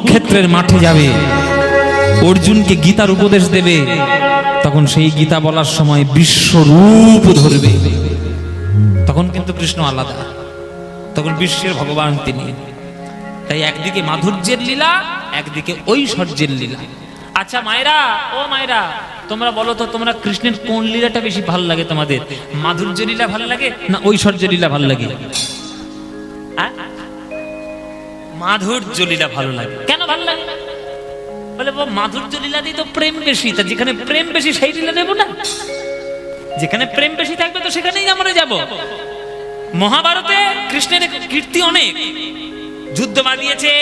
কুরুক্ষেত্রের মাঠে যাবে, অর্জুনকে গীতার উপদেশ দেবে, তখন সেই গীতা বলার সময় বিশ্বরূপ ধরবে। তখন কিন্তু কৃষ্ণ আলাদা, তখন বিশ্বের ভগবান তিনি। তাই একদিকে মাধুর্যের লীলা, একদিকে ঐশ্বর্যের লীলা। আচ্ছা মায়েরা, ও মায়েরা, তোমরা বলো তো, তোমরা কৃষ্ণের কোন লীলাটা বেশি ভালো লাগে তোমাদের? মাধুর্য লীলা ভালো লাগে না ঐশ্বর্য লীলা ভালো লাগে? মাধুর্য লীলা ভালো লাগে। কেন ভালো লাগে? বলে মাধুর্য লীলা দিয়ে তো প্রেম বেশি, তা যেখানে প্রেম বেশি সেই লীলা দেব না? যেখানে প্রেম বেশি থাকবে তো সেখানেই আমরা যাব। মহাভারতে কৃষ্ণের কীর্তি অনেক, যুদ্ধ বাঁধিয়েছে,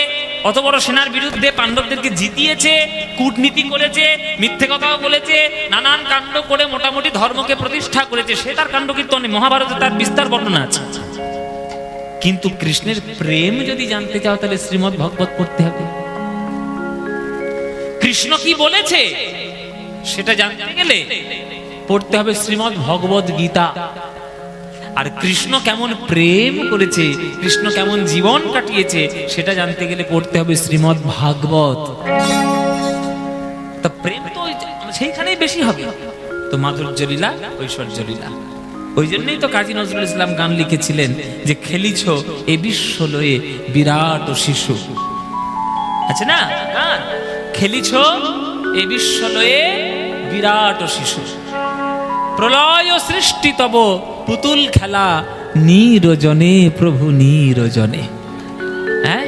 অত বড় সেনার বিরুদ্ধে পাণ্ডবদেরকে জিতিয়েছে, কূটনীতি করেছে, মিথ্যে কথাও বলেছে, নানান কাণ্ড করে মোটামুটি ধর্মকে প্রতিষ্ঠা করেছে। সে তার কাণ্ড কীর্তনে মহাভারতে তার বিস্তার বর্ণনা আছে। কিন্তু কৃষ্ণের প্রেম যদি জানতে চাও তাহলে শ্রীমদ্ ভাগবত পড়তে হবে। কৃষ্ণ কি বলেছে সেটা জানতে গেলে পড়তে হবে শ্রীমদ্ ভগবত গীতা। আর কৃষ্ণ কেমন প্রেম করেছে, কৃষ্ণ কেমন জীবন কাটিয়েছে সেটা জানতে গেলে পড়তে হবে শ্রীমদ্ ভাগবত। তা প্রেম তো সেইখানেই বেশি হবে। তো মাধুর্য লীলা, ঐশ্বর্য লীলা। ওই জন্যই তো কাজী নজরুল ইসলাম গান লিখেছিলেন যে খেলিছ এ বিশ্ব লয়ে বিরাট শিশু। আছে না গান, খেলিছ এ বিশ্ব লয়ে বিরাট শিশু, প্রলয় সৃষ্টি তব পুতুল খেলা নিরজনে প্রভু নিরজনে। হ্যাঁ,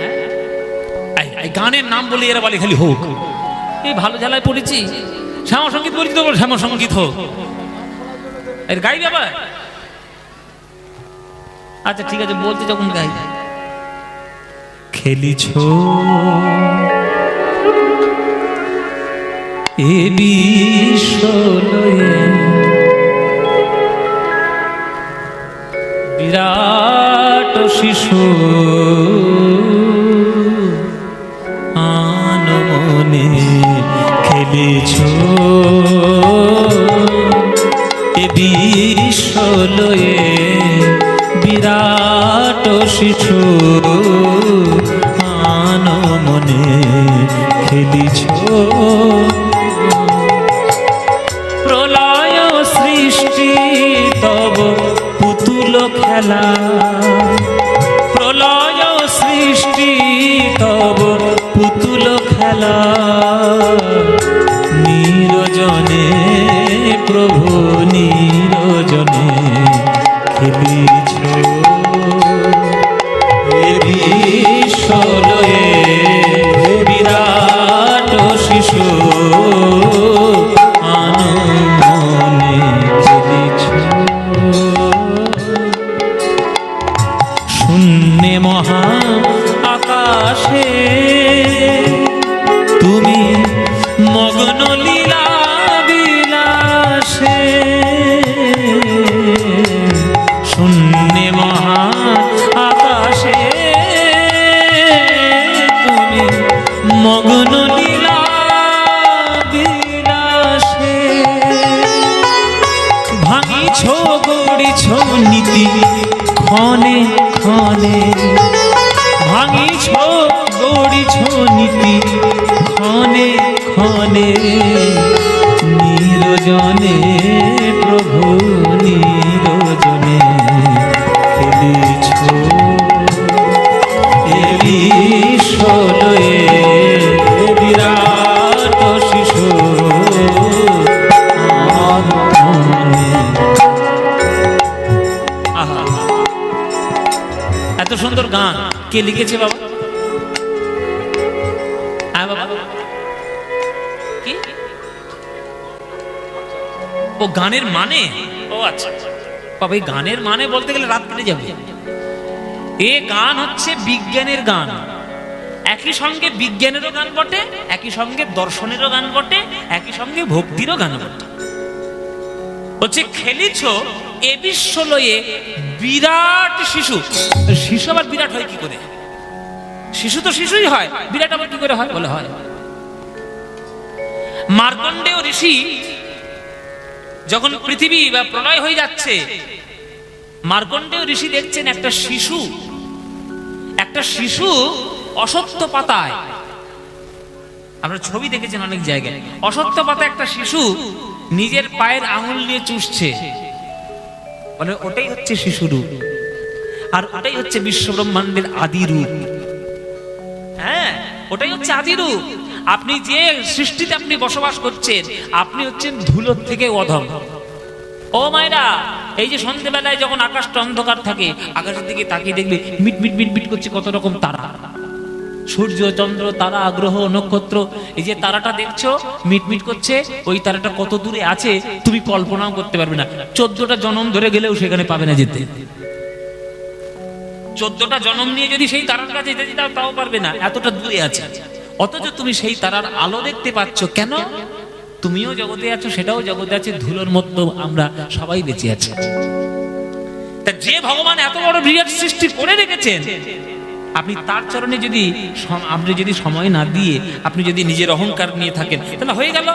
গানের নাম বলি এরা বলে খালি হোক। এই ভালো ঝালায় পড়েছি, শ্যামা সঙ্গীত বলছি তো শ্যামা সঙ্গীত হোক, এর গাই বাবা। আচ্ছা ঠিক আছে, বলতে যখন গাই। খেলিছ এ বিশ্ব লয়ে বিরাট শিশু, আনমনে খেলিছ এ বিশ্ব লয়ে বিরাট শিশু, আনমনে খেলিছ প্রলয় সৃষ্টি তব পুতুল খেলা, প্রলয় সৃষ্টি তব পুতুল খেলা, নিরজনে প্রভু নিরজনে খেলিছ এ বিশ্ব লয়ে বিরাট শিশু, আনমনে খেলিছ। শূন্যে মহা আকাশে তুমি মগ্ন লীলা বিলাসে, শূন্যে মহা আকাশে তুমি মগ্ন লীলা বিলাসে, ভাঙিছ গড়িছ নীতি ক্ষণে ক্ষণে, ভাঙিছ গড়িছ নীতি ক্ষণে ক্ষণে, নিরজনে প্রভু নিরজনে খেলিছ এ বিশ্ব লয়ে বিরাট শিশু, আনমনে। আহা, এত সুন্দর গান কে লিখেছে বাবা? হ্যাঁ বাবা, কি ও গানের মানে? ও আচ্ছা বাবা, এই গানের মানে বলতে গেলে রাত কেটে যাবে। এ গান হচ্ছে বিজ্ঞানের গান, একই সঙ্গে বিজ্ঞানেরও গান বটে, একই সঙ্গে দর্শনেরও গান বটে, একই সঙ্গে ভক্তিরও গান বটে। হচ্ছে খেলিছ এ বিশ্ব লয়ে বিরাট শিশু। শিশু আবার বিরাট হয় কি করে? শিশু তো শিশুই হয়, বিরাট আবার কি করে হয়? বলে হয়। মার্কণ্ডেয় ঋষি যখন পৃথিবী বা প্রলয় হয়ে যাচ্ছে, মার্কণ্ডেয় ঋষি দেখছেন একটা শিশু অসত্য পাতায় আমরা ছবি দেখেছেন অনেক জায়গায়, অসত্য পাতা একটা শিশু নিজের পায়ের আঙুল নিয়ে চুষছে, মানে ওটাই হচ্ছে শিশু রূপ, আর ওটাই হচ্ছে বিশ্ব ব্রহ্মাণ্ডের আদি রূপ। হ্যাঁ, ওটাই হচ্ছে আদি রূপ। আপনি যে সৃষ্টিতে আপনি বসবাস করছেন, আপনি হচ্ছেন ধুলোর থেকে অধম। ও মায়েরা, এই যে সন্ধ্যেবেলায় যখন আকাশটা অন্ধকার থাকে, আকাশের দিকে তাকিয়ে দেখবে মিট মিট মিট মিট করছে কত রকম তারা, সূর্য, চন্দ্র, তারা, গ্রহ, নক্ষত্র। এই যে তারাটা দেখছো মিটমিট করছে, ওই তারাটা কত দূরে আছে তুমি কল্পনাও করতে পারবে না। 14টা জন্ম ধরে গেলেও সেখানে পাবে না যেতে। 14টা জন্ম নিয়ে যদি সেই তারার কাছে যেতে চাও তাও পারবে না, এতটা দূরে আছে। অথচ তুমি সেই তারার আলো দেখতে পাচ্ছ। কেন? তুমিও জগতে আছো, সেটাও জগতে আছে, ধুলোর মতো আমরা সবাই বেঁচে আছি। তা যে ভগবান এত বড় বিরাট সৃষ্টি করে রেখেছেন, আপনি তার চরণে যদি আপনি যদি সময় না দিয়ে আপনি যদি নিজের অহংকার নিয়ে থাকেন, তাহলে হয়ে গেল।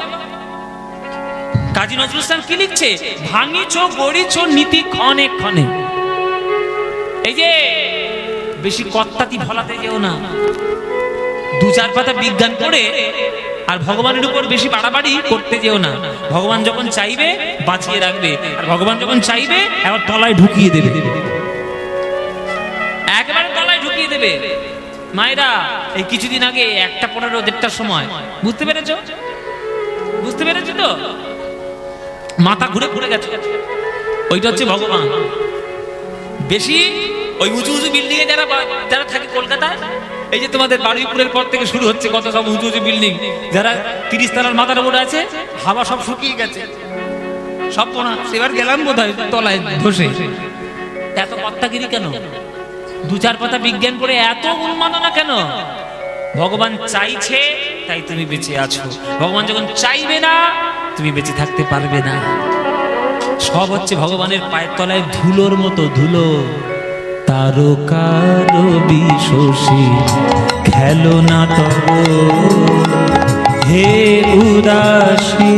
কাজী নজরুল ইসলাম কি লিখছে? ভাঙিছো গড়িছো নীতি ক্ষণে ক্ষণে। এই যে বেশি কত্তাতি ফলাতে যেও না, 2-4 পাতা বিজ্ঞান পড়ে আর ভগবানের উপর বেশি বাড়াবাড়ি করতে যেও না। ভগবান যখন চাইবে বাঁচিয়ে রাখবে, আর ভগবান যখন চাইবে এবার তলায় ঢুকিয়ে দেবে, একবারে তলায় ঢুকিয়ে দেবে। মায়েরা, এই কিছুদিন আগে 1:15-1:30টার সময়, বুঝতে পেরেছো? বুঝতে পেরেছো তো? মাথা ঘুরে ঘুরে গেছে। ওইটা হচ্ছে ভগবান। বেশি ওই উঁচু উঁচু বিল্ডিং এ যারা থাকে কলকাতায়, এই যে তোমাদের বারুইপুরের পর থেকে শুরু হচ্ছে কত সব উঁচু উঁচু বিল্ডিং, যারা 30 তলার মাথার উপরে আছে, হাওয়া সব শুকিয়ে গেছে, সব পোনা। সেবার গেলাম বোধহয় তলায় ধসে। এত কত্তাগিরি কেন? 2-4 পাতা বিজ্ঞান পড়ে এত উন্মাদনা কেন? ভগবান চাইছে তাই তুমি বেঁচে আছো। ভগবান যখন চাইবে না, তুমি বেঁচে থাকতে পারবে না। সব হচ্ছে ভগবানের পায়ের তলায় ধুলোর মতো ধুলো। তারকার বিশোষী খেলো না তব, হে উদাসী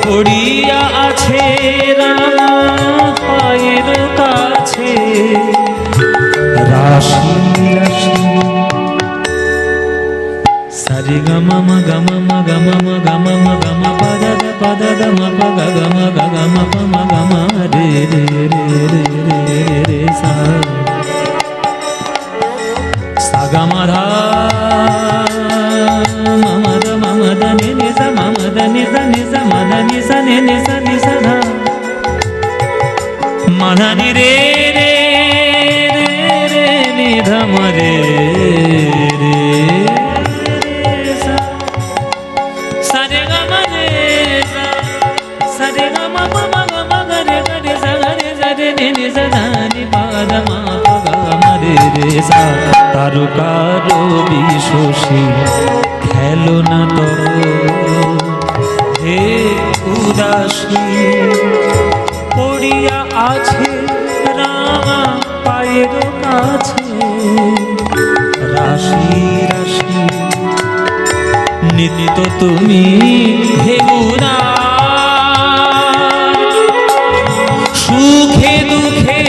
পড়িয়া আছে পায়ের কাছে রাশি রাশি। সারে গামা মা গামা মা গামা মা গামা মা গামা পাদা দা পাদা দা মা পা গা গামা গা গামা পা মা গামা রে রে রে রে রে রে সা সা গামা ধা মামা দা নে নে সা মামা দা নে সা মা দা নে সা নে সা ধা মা ধা নে রে রে রে রে নে ধা মা রে রে তারকার বিশোষী খেলো না তব, হে উদাসী পড়িয়া আছে রামা পায়ের কাছে রাশি রাশি। নিত্য তুমি হে উদা, সুখে দুঃখে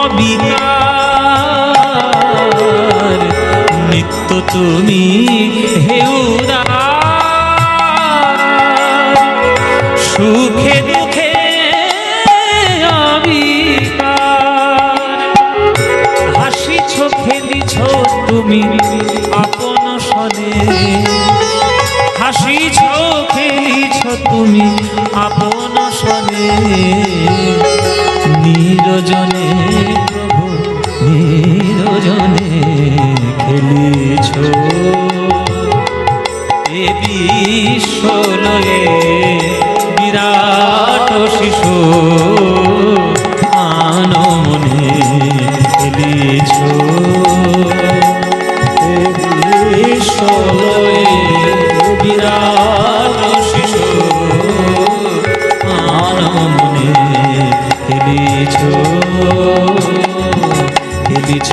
অবিকার, নিত্য তুমি হে উদার, সুখে দুঃখে অবিকার। হাসিছ খেলিছ তুমি আপন সনে, হাসিছ খেলিছ তুমি আপন সনে, নিরজনে প্রভু নিরজনে খেলিছ এ বিশ্বলয়ে বিরাট শিশু আনমনে খেলিছ এ বিশ্বলয়ে বিরাট শিশু আনমনে খেলিছ খেলিছ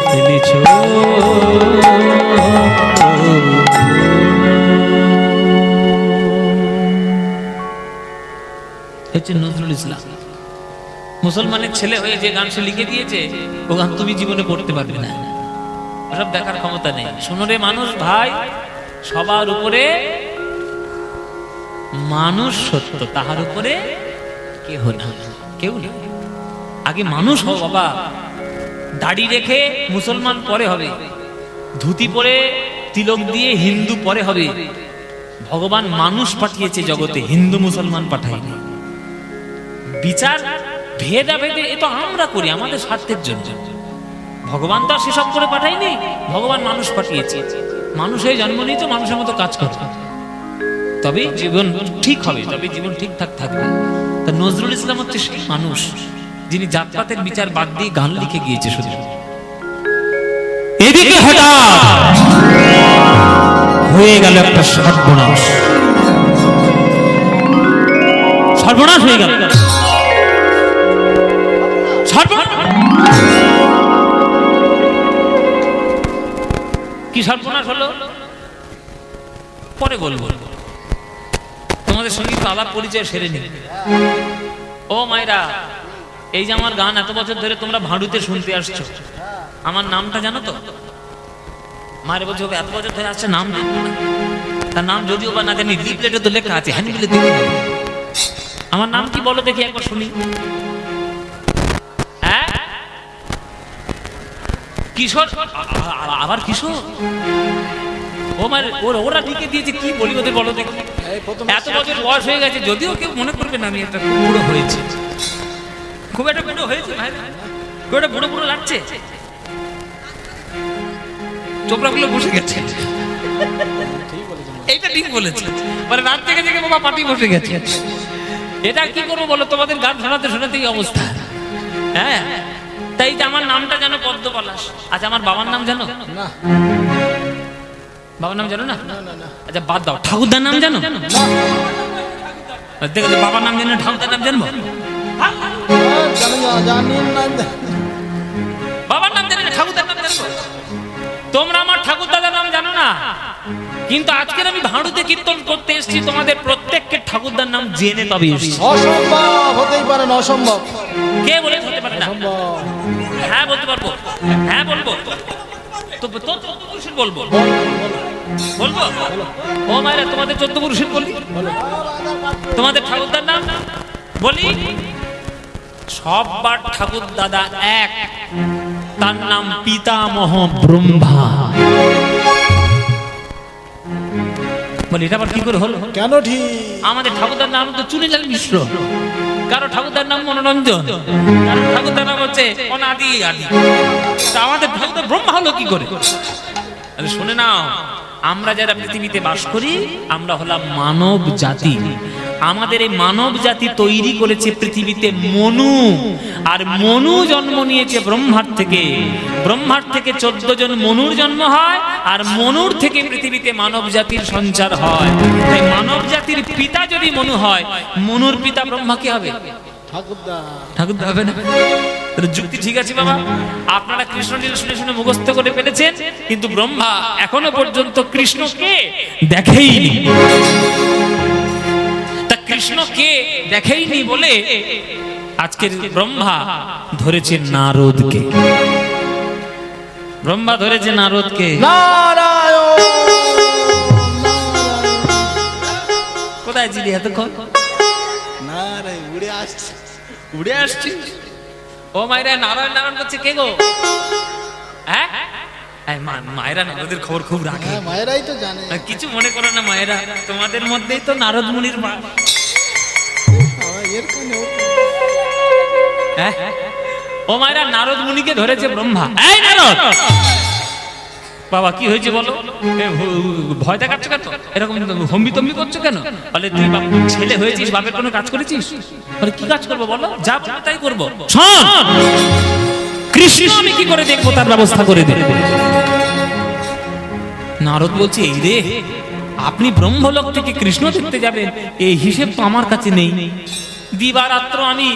খেলিছ। হচ্ছে নজরুল ইসলাম। মুসলমানের ছেলে হয়ে যে গান সে লিখে দিয়েছে, ও গান তুমি জীবনে পড়তে পারবে না। ওসব দেখার ক্ষমতা নেই। শোনো রে মানুষ ভাই, সবার উপরে মানুষ সত্য, তাহার উপরে কেউ না, কেউ না। আগে মানুষ হও বাবা। দাড়ি রেখে মুসলমান পরে হবে, ধুতি পরে তিলক দিয়ে হিন্দু পরে হবে। ভগবান মানুষ পাঠিয়েছে জগতে, হিন্দু মুসলমান পাঠায়নি। বিচার ভেদাভেদে এ তো আমরা করি আমাদের স্বার্থের জন্য। ভগবান তো আর সেসব করে পাঠায়নি, ভগবান মানুষ পাঠিয়েছে। মানুষ হয়ে জন্ম নিয়ে তো মানুষের মতো কাজ করবে, তবে জীবন ঠিক হবে, তবে জীবন ঠিকঠাক থাকবে। তা নজরুল ইসলাম হচ্ছে সেই মানুষ যিনি জাতপাতের বিচার বাদ দিয়ে গান লিখে গিয়েছে। শুধু এদিকে হঠাৎ হয়ে গেল একটা সর্বনাশ, সর্বনাশ হয়ে গেল, সর্বনাশ। কি সর্বনাশ হলো পরে বলবো, তোমাদের সঙ্গে আলাপ পরিচয় সেরে নি। ও মায়েরা, এই যে আমার গান এত বছর ধরে তোমরা ভাঁড়ুতে শুনতে আসছো, আমার নামটা জানো তো? মায়ের বলছে এত বছর ধরে আসছে, নাম জানো না? তার নাম যদিও বা না জানি, লিফলেটে তো লেখা আছে, হ্যান্ডবিলে দেখে নেবো। আমার নাম কি বলো দেখি একবার শুনি। হ্যাঁ, কিশোর? আবার কিশোর? ও মানে ওরা লিখে দিয়েছে, কি বলি ওদের বলো দেখি। এত বছর বয়স হয়ে গেছে, যদিও কেউ মনে করবে না আমি একটা খুব বুড়ো হয়েছে, খুব একটা বুড়ো হয়েছে ভাই, খুব একটা বুড়ো বুড়ো লাগছে, চোপড়াগুলো বসে গেছে। এইটা ঠিক বলেছে, মানে রাত থেকে থেকে বাবা পাটি বসে গেছে। এটা কি করবো বলো, তোমাদের গান শোনাতে শোনাতেই অবস্থা। হ্যাঁ, তাই যে আমার নামটা জানো পদ্ম পলাশ। আচ্ছা, আমার বাবার নাম জানো? না। বাবার নাম জানো না? আচ্ছা বাদ দাও, ঠাকুরদার নাম জানো? দেখো, বাবার নাম জানো, ঠাকুরদার নাম জানবো? বাবার নাম জানি না, ঠাকুরদার নাম জানবো? তোমরা আমার ঠাকুরদাদার নাম জানো না, কিন্তু আজকের আমি ভাঁড়ুতে কীর্তন করতে এসেছি, তোমাদের প্রত্যেককে ঠাকুরদার নাম জেনে তবে এসেছি। অসম্ভব, হতেই পারে না, অসম্ভব। কে বলে হতে পারে না? হ্যাঁ বলতে পারবো, হ্যাঁ বলবো তো, চোদ্দপুরুষের বলবো, বলবো। ও মায়েরা, তোমাদের চোদ্দপুরুষের বলি, তোমাদের ঠাকুরদার নাম বলি। সববার ঠাকুর দাদা এক, তার নাম পিতামহ ব্রহ্মা। বলি এটা আবার কি করে হলো? কেন ঠিক? আমাদের ঠাকুরদার নাম তো চুনিলাল মিশ্র, কারো ঠাকুরদার নাম মনোরঞ্জন, কারো ঠাকুরদার নাম হচ্ছে অনাদি আদি। তা আমাদের ঠাকুরদার ব্রহ্মা হলো কি করে? শুনে নাও, আমরা যারা পৃথিবীতে বাস করি, আমরা হলাম মানব জাতি। আমাদের এই মানব জাতি তৈরি করেছে পৃথিবীতে মনু, আর মনু জন্ম নিয়েছে ব্রহ্মার থেকে। ব্রহ্মার থেকে 14 জন মনুর জন্ম হয়, আর মনুর থেকে পৃথিবীতে মানব জাতির সঞ্চার হয়। তাই মানব জাতির পিতা যদি মনু হয়, মনুর পিতা ব্রহ্মা কি হবে? ঠাকুরদা হবে না? যুক্তি ঠিক আছে বাবা। আপনারা কৃষ্ণলীলা শুনে শুনে মুখস্থ করে ফেলেছেন, কিন্তু ব্রহ্মা এখনো পর্যন্ত কৃষ্ণকে দেখেইনি। তা কৃষ্ণকে দেখেইনি বলে আজকের ব্রহ্মা ধরেছে নারদকে। ব্রহ্মা ধরেছে নারদকে। কোথায় ছিলি এতক্ষণ? উড়ে আসছি। ও মায়েরা, নারায়ণ নারায়ণ করছে কে গো? হ্যাঁ, মায়েরা নারদের খবর খুব রাখে, মায়েরাই তো জানে। কিছু মনে করো না মায়েরা, তোমাদের মধ্যেই তো নারদ মুনির মা। ও মায়েরা, নারদ মুনিকে ধরেছে ব্রহ্মা। এই নারদ বাবা, কি হয়েছে বলো? ভয় দেখাচ্ছ কেন? এরকম হম্বি তম্বি করছো কেন? বলে তুই ছেলে হয়েছিস, বাপের কোনো কাজ করেছিস? বলে কি কাজ করবো বলো? যা বলবে তাই করবো। শোন, কৃষ্ণ আমি কি করে দেখবো, তার ব্যবস্থা করে দে। নারদ বলছে, এই রে, আপনি ব্রহ্মলোক থেকে কৃষ্ণ দেখতে যাবেন, এই হিসেব তো আমার কাছে নেই। দিবারাত্র আমি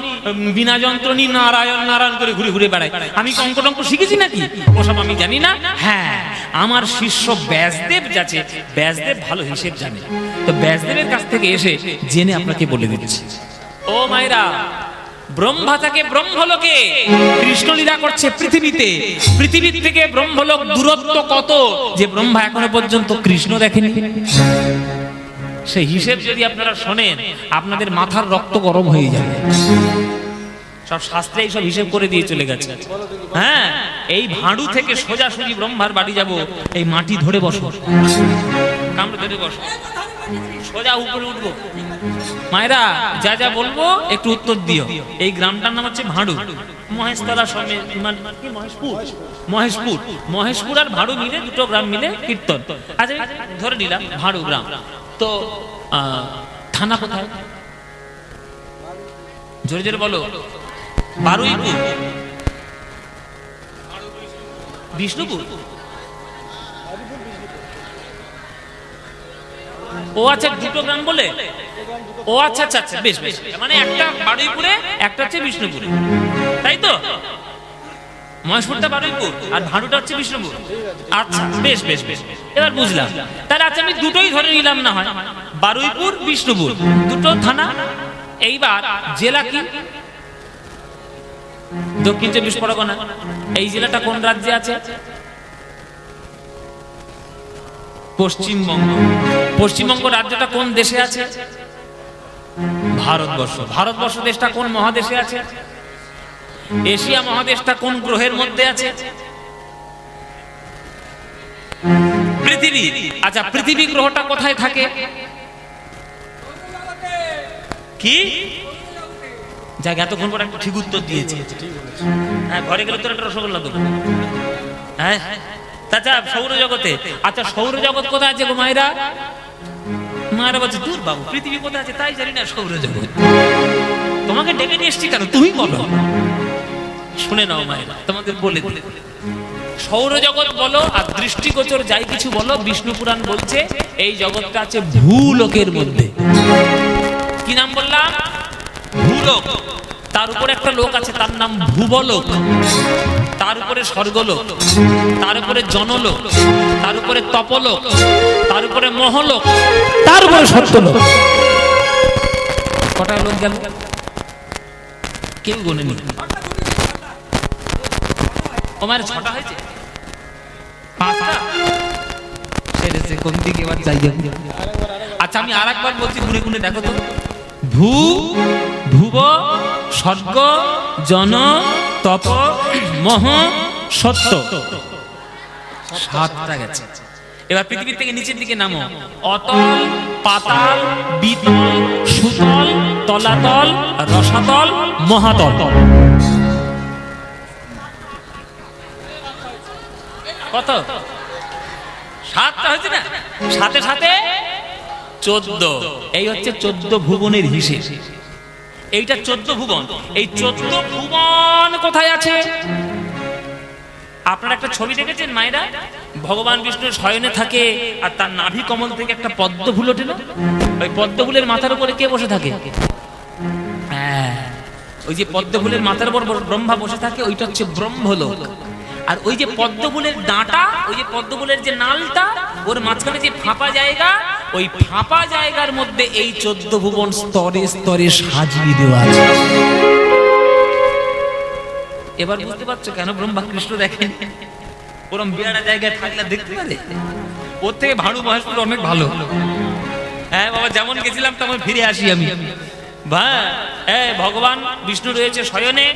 বিনা যন্ত্রণী নারায়ণ নারায়ণ করে ঘুরে ঘুরে বেড়াই। আমি অঙ্ক টঙ্ক শিখেছি নাকি? ওসব আমি জানি না। হ্যাঁ, আমার শিষ্য ব্যাসদেব যাচ্ছে, ব্যাসদেব ভালো হিসেব জানে, তো ব্যাসদেবের কাছ থেকে এসে জেনে আপনাকে বলে দিচ্ছি। ও মায়েরা, ব্রহ্মা থাকে ব্রহ্মলোকে, কৃষ্ণ লীলা করছে পৃথিবীতে। পৃথিবীর থেকে ব্রহ্মলোক দূরত্ব কত যে ব্রহ্মা এখনো পর্যন্ত কৃষ্ণ দেখেনি। সেই হিসেব যদি আপনারা শোনেন আপনাদের মাথার রক্ত গরম হয়ে যাবে। সব শাস্ত্রে এইসব হিসেব করে দিয়ে চলে গেছে। হ্যাঁ, এই ভাঁড়ু থেকে সোজাসুজি ব্রহ্মার বাড়ি যাব, এই মাটি ধরে বসো, কামড়ে ধরে বসো, সোজা উপরে উঠবো। মায়েরা যা যা বলবো একটু উত্তর দিও। এই গ্রামটার নাম হচ্ছে ভাঁড়ু, মহেশতলা সমেত মহেশপুর। মহেশপুর আর ভাঁড়ু মিলে দুটো গ্রাম মিলে কীর্তন। আচ্ছা ধরে নিলাম ভাঁড়ু গ্রাম। তো থানা কোথায়? জোরে জোরে বলো। বারুইপুর, বিষ্ণুপুর। ও আচ্ছা, দুটো গ্রাম বলে। ও আচ্ছা আচ্ছা আচ্ছা, বেশ বেশ, মানে একটা বারুইপুরে, একটা হচ্ছে বিষ্ণুপুরে, তাই তো? মহেশপুরটা বারুইপুর আর ভাঁড়ুটা হচ্ছে বিষ্ণুপুর। আচ্ছা বেশ বেশ বেশ, এবার বুঝলাম। তাহলে আচ্ছা আমি দুটোই ধরে নিলাম, না হয় বারুইপুর বিষ্ণুপুর দুটো থানা। এইবার জেলা কি? দক্ষিণ 24 পরগনা। এই জেলাটা কোন রাজ্যে আছে? পশ্চিমবঙ্গ। পশ্চিমবঙ্গ রাজ্যটা কোন দেশে আছে? ভারতবর্ষ। ভারতবর্ষ দেশটা কোন মহাদেশে আছে? এশিয়া মহাদেশটা কোন গ্রহের মধ্যে আছে? পৃথিবী। আচ্ছা পৃথিবী গ্রহটা কোথায় থাকে? কি জায়গা? এতক্ষণ পর একটা ঠিক উত্তর দিয়েছে। হ্যাঁ, ঘরে গেলে তোর একটা রসগোল্লা দেবো। হ্যাঁ চাচা, সৌরজগতে। আচ্ছা সৌরজগৎ কোথায় আছে গো মায়েরা? মায়েরা বলছে দূর বাবু, পৃথিবী কোথায় আছে তাই জানি না, সৌরজগৎ। তোমাকে ডেকে নিয়ে এসছি কেন, তুমি বলো। শুনে নাও মায়েরা, তোমাদের বলে দিলে। সৌরজগৎ বলো আর দৃষ্টিগোচর যাই কিছু বলো, বিষ্ণু পুরাণ বলছে এই জগৎটা আছে ভূলোকের মধ্যে। কি নাম বললাম? ভূলোক। তার উপরে একটা লোক আছে, তার নাম ভুবলোক। তার উপরে স্বর্গলোক, তার উপরে জনলোক, তার উপরে তপলোক, তার উপরে মহলোক, তার উপরে সত্যলোক। কটা লোক গেল? কেউ গোনেনি। তোমার 6টা হয়েছে? 5টা সেরেছে। কোন দিকে এবার যাই? আচ্ছা আমি আরেকবার বলছি, গুনে গুনে দেখো তো। ভূ, ভুব, স্বর্গ, জন, তপ, মহ, সত্য। 7টা গেছে। এবার পৃথিবীর থেকে নিচের দিকে নামো। অতল, পাতাল, বিতল, সুতল, তলাতল, রসাতল, মহাতল। কত? 7টা হয়েছে না? সাথে সাথে 14। এই হচ্ছে 14 ভুবনের হিসেব। এইটা 14 ভুবন। এই 14 ভুবন কোথায় আছে? আপনারা একটা ছবি দেখেছেন মায়েরা? ভগবান বিষ্ণু শয়নে থাকে আর তার নাভি কমল থেকে একটা পদ্ম ফুল ওঠে না? ওই পদ্ম ফুলের মাথার উপরে কে বসে থাকে? ওই যে পদ্ম ফুলের মাথার উপর ব্রহ্মা বসে থাকে, ওইটা হচ্ছে ব্রহ্মলোক। আর ওই যে পদ্ম ফুলের ডাঁটা, ওই যে পদ্ম ফুলের যে নালটা, ওর মাঝখানে যে ফাঁপা জায়গা, ওই ফাঁপা জায়গার মধ্যে এই 14 ভুবন স্তরে স্তরে সাজিয়ে দেওয়া আছে। এবার বুঝতে পারছো কেন ব্রহ্মা কৃষ্ণ দেখেন? ওরম বিরাট জায়গায় থাকলে দেখতে পারে। ওর থেকে ভাঁড়ু মহেশপুর অনেক ভালো। হ্যাঁ বাবা, যেমন গেছিলাম তেমন ফিরে আসি আমি। ভগবান বিষ্ণু রয়েছে শয়নে,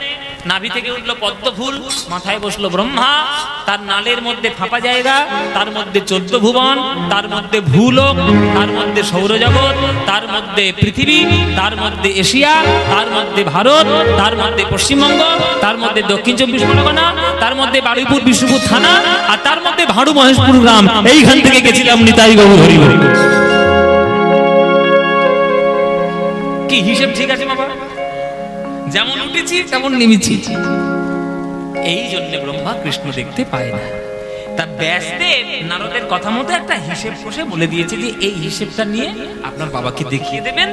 নাভি থেকে উঠলো পদ্ম ফুল, মাথায় বসলো ব্রহ্মা, তার নালের মধ্যে ফাঁপা জায়গা, তার মধ্যে 14 ভুবন, তার মধ্যে ভূলোক, তার মধ্যে সৌরজগৎ, তার মধ্যে পৃথিবী, তার মধ্যে এশিয়া, তার মধ্যে ভারত, তার মধ্যে পশ্চিমবঙ্গ, তার মধ্যে দক্ষিণ 24 পরগনা, তার মধ্যে বারুইপুর বিষ্ণুপুর থানা, আর তার মধ্যে ভাঁড়ু মহেশপুর গ্রাম। এইখান থেকে গেছিলাম নিতাই গৌর হরি হরি। কি হিসেব ঠিক আছে বাবা? যেমন উঠেছি তেমন নেমেছি। এই জন্য ব্রহ্মা কৃষ্ণ দেখতে পায় না। তা ব্যাসদেব নারদের কথা মতো একটা হিসেব কষে বলে দিয়েছে যে এই হিসেবটা নিয়ে আপনার বাবাকে দেখিয়ে দেবেন।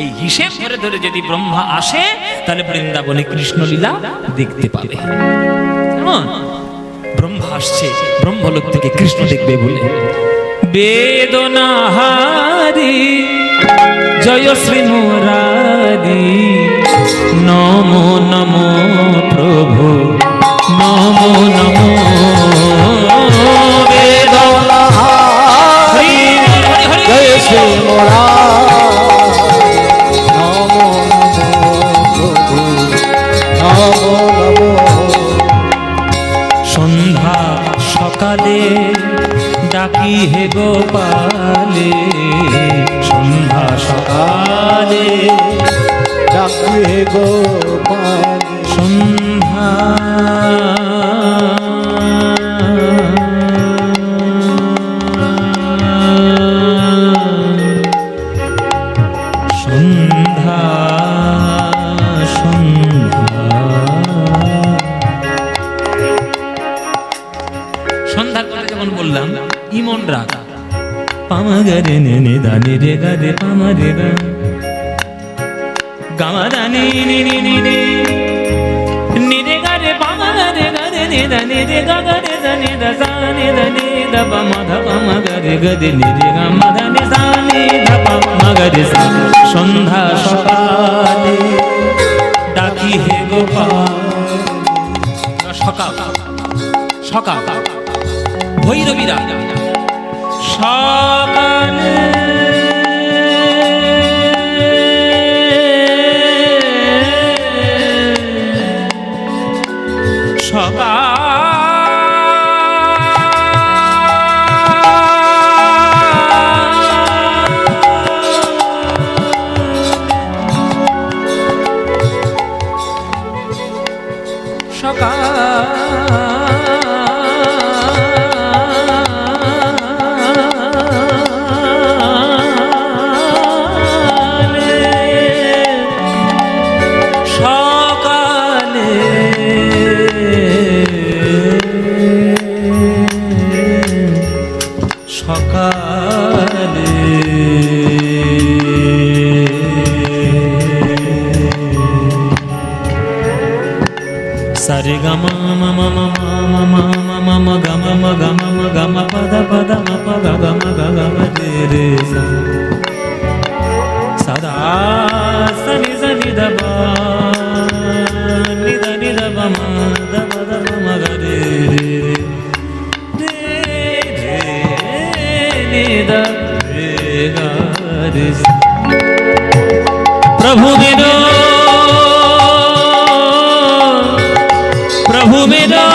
এই হিসেব ধরে ধরে যদি ব্রহ্মা আসে তাহলে বৃন্দাবনে কৃষ্ণ লীলা দেখতে পাবে। ব্রহ্মা আসছে ব্রহ্মলোক থেকে কৃষ্ণ দেখবে বলে। বেদনাহারি জয় শ্রী মুরারি নমো নমো প্রভু নমো নমো হরি হরি জয় শ্রী মুরারি নমো নমো প্রভু নমো নমো। সন্ধ্যা সকালে ডাকি হে গোপালে সন্ধ্যা সকালে ডাকি হে গোপাল সন্ধ্যা সন্ধ্যা সন্ধ্যার পরে যেমন বললাম ইমন রাগ পামাগারে নে দানি রে গা রে পামা রে গা গামা দানি নি নি নি নি নি রে গা রে পামা রে গা রে নে দানি রে গা গা রে দানি দা সা নি দানি দা পামা ধা পামা গা রে গা রে নি রে গা মা দানি সা নি ধা পামা গা রে সা। সন্ধ্যা সকালে ডাকি হে গোপাল সকাল সকাল ভৈরবীরা সকালে sare gama mama mama mama mama gama gama gama pada pada ma ga gama gama re sa sada sa ni da ba ni da ba ma da ba da ma ga re ni da re ga re sa प्रभु मेरो प्रभु मेरा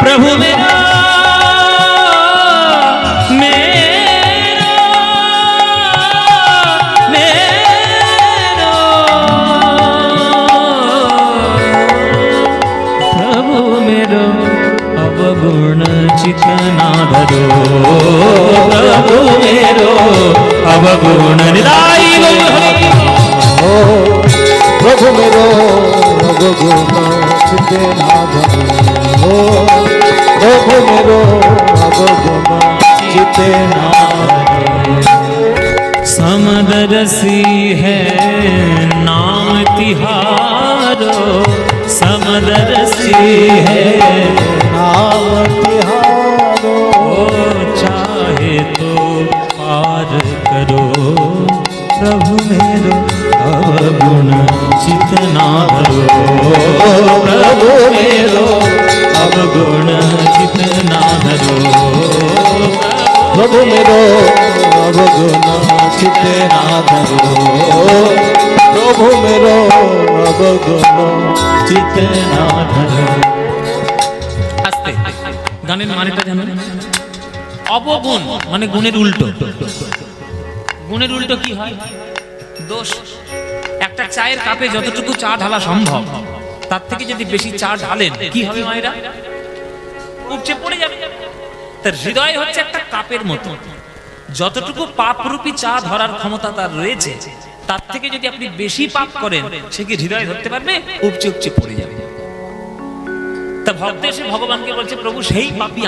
प्रभु मेरा मेरा मेरा प्रभु मेरो अवगुण चितना धरो प्रभु मेरो अवगुण निदाई हरि प्रभु मेरो अवगुण चिते ना धरो प्रभु मेरो अवगुण चिते ना समदरसी है नाम तिहारो समदरसी है नाम तिहारो चाहे तो पार करो प्रभु मेरो अवगुण चितना धरो प्रभु मेरो अवगुण चितना धरो प्रभु मेरो अवगुण चितना धरो प्रभु मेरो अवगुण चितना धरो। আস্তে গানের মানেটা জানেন? অবগুণ মানে গুণের উল্টো। গুণের উল্টো কি হয়? দোষ। একটা চায়ের কাপে যতটুকু চা ঢালা সম্ভব তার থেকে যদি বেশি চা ঢালেন কি হবে মায়েরা? উপচে পড়ে যাবে। তার হৃদয় হচ্ছে একটা কাপের মতো, যতটুকু পাপরূপী চা ধরার ক্ষমতা তার রয়েছে তার থেকে যদি আপনি বেশি পাপ করেন সে কি হৃদয় ধরতে পারবে? উপচে উপচে পড়ে যাবে। তা ভক্ত এসে ভগবানকে বলছে, প্রভু সেই পাপী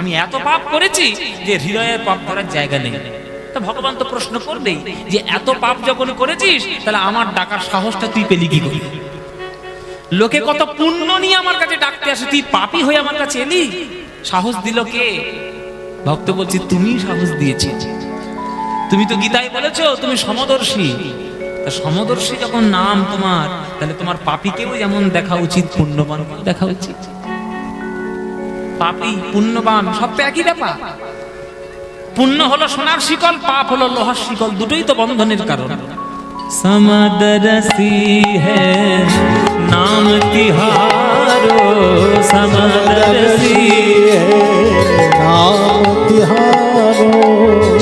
আমি এত পাপ করেছি যে হৃদয়ের পাপ করার জায়গা নেই। তা ভগবান তো প্রশ্ন করবেই যে এত পাপ যখন করেছিস তাহলে আমার ডাকার সাহসটা তুই পেলি কি করে? লোকে কত পুণ্য নিয়ে আমার কাছে ডাকতে আসে, তুই পাপী হয়ে আমার কাছে এলি, সাহস দিল কে? ভক্ত বলছি তুমি সাহস দিয়েছি, তুমি তো গীতায় বলেছো তুমি সমদর্শী। তা সমদর্শী যখন নাম তোমার, তাহলে তোমার পাপীকেও যেমন দেখা উচিত, পুণ্যবানকেও দেখা উচিত। পাপী পুণ্যবান সব তো একই ব্যাপার। পুণ্য হলো সোনার শিকল, পাপ হলো লোহার শিকল, দুটোই তো বন্ধনের কারণ। সমদর্শী হে নাম তিহারো, সমদর্শী नाम तिहारो,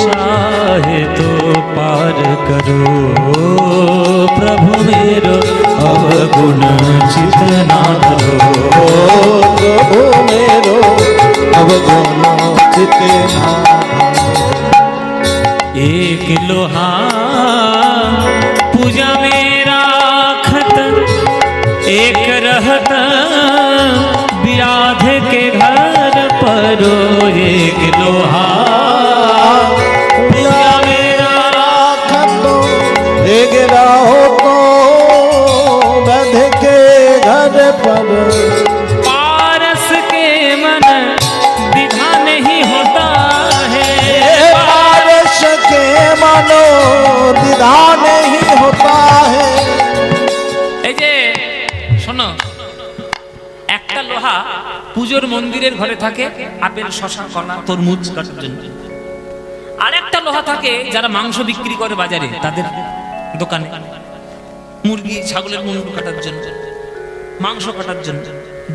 चाहे तो पार करो प्रभु मेरो अवगुण चित ना धरो। प्रभु मेरो अवगुण चित ना एक लोहा पूजा में राखत, एक रहत व्याध के घर परो। एक लोहा पूजा में राखतो, एक राहो तो बध के घर पर। पारस के मन विधा नहीं होता है, पारस के मनो द्विधा नहीं होता है। এই যে শোনো, একটা লোহা পুজোর মন্দিরের ঘরে থাকে আপেল শশা কলা তরমুজ কাটার জন্য, আর একটা লোহা থাকে যারা মাংস বিক্রি করে বাজারে তাদের দোকানে, মুরগি ছাগলের মুন্ডু কাটার জন্য, মাংস কাটার জন্য।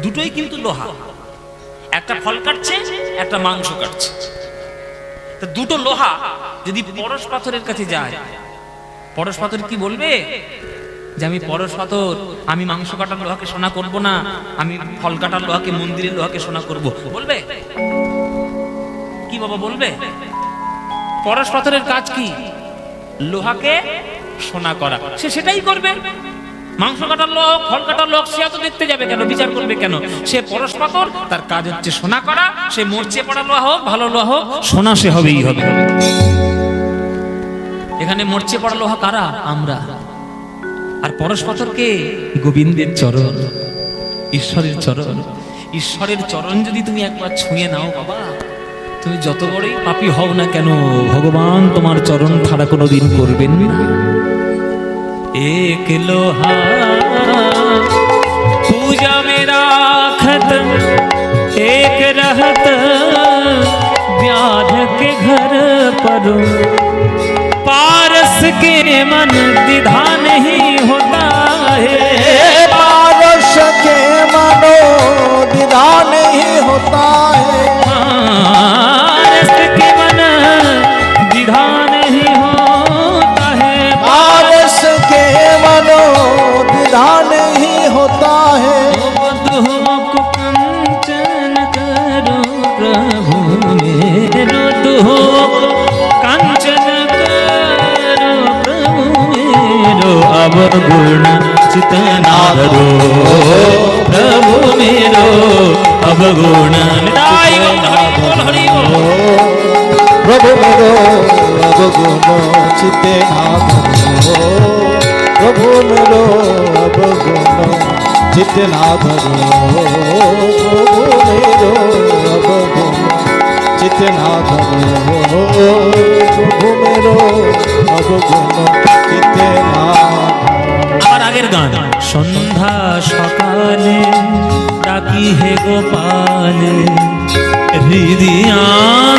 দুটোই কিন্তু লোহা, একটা ফল কাটছে একটা মাংস কাটছে। তো দুটো লোহা যদি পরশ পাথরের কাছে যায়, পরশ পাথর কি বলবে যে আমি পরশ পাথর, আমি মাংস কাটার লোহাকে সোনা করব না, আমি ফল কাটার লোহাকে, মন্দিরের লোহাকে সোনা করব? বলবে কি বাবা, বলবে? পরশ পাথরের কাজ কি? লোহাকে সোনা করা, সে সেটাই করবে। মাংস কাটার লোক, ফল কাটার লোক, সে তো দেখতে যাবে কেন, বিচার করবে কেন? সে পরশ পাথর, তার কাজ হচ্ছে সোনা করা। সে মরচে পড়া লোহা হোক, ভালো লোহা হোক, সোনা সে হবেই হবে। এখানে মরচে পড়া লোহা কারা? আমরা। আর পরশ পাথরকে গোবিন্দের চরণ, ঈশ্বরের চরণ। ঈশ্বরের চরণ যদি তুমি একবার ছুঁয়ে নাও বাবা, তুমি যত বড়ই পাপী হও না কেন, ভগবান তোমার চরণ ছাড়া কোনোদিন করবেন না। एक लोहा पूजा में राखत, एक रहत व्याध के घर पर। पारस के मन द्विधा नहीं होता है, पारस के मनो द्विधा नहीं होता है। पारस के मन द्विधा नहीं होता है, पारस के मनो द्विधा नहीं होता है। दुहो को कंचन करो प्रभु मेरो, दुहो को कंचन करो प्रभु मेरो, अवगुण चित ना धरो प्रभु मेरो अवगुण चित ना धरो। प्रभु मेरो अवगुण चित ना धरो, प्रभु मेरो अवगुण चित ना धरो, प्रभु मेरो अवगुण चित ना धरो, प्रभु मेरो अवगुण चित ना আমার আগের গান, সন্ধ্যা সকালে ডাকি হে গোপালে, হৃদয়াঙ্গিনায়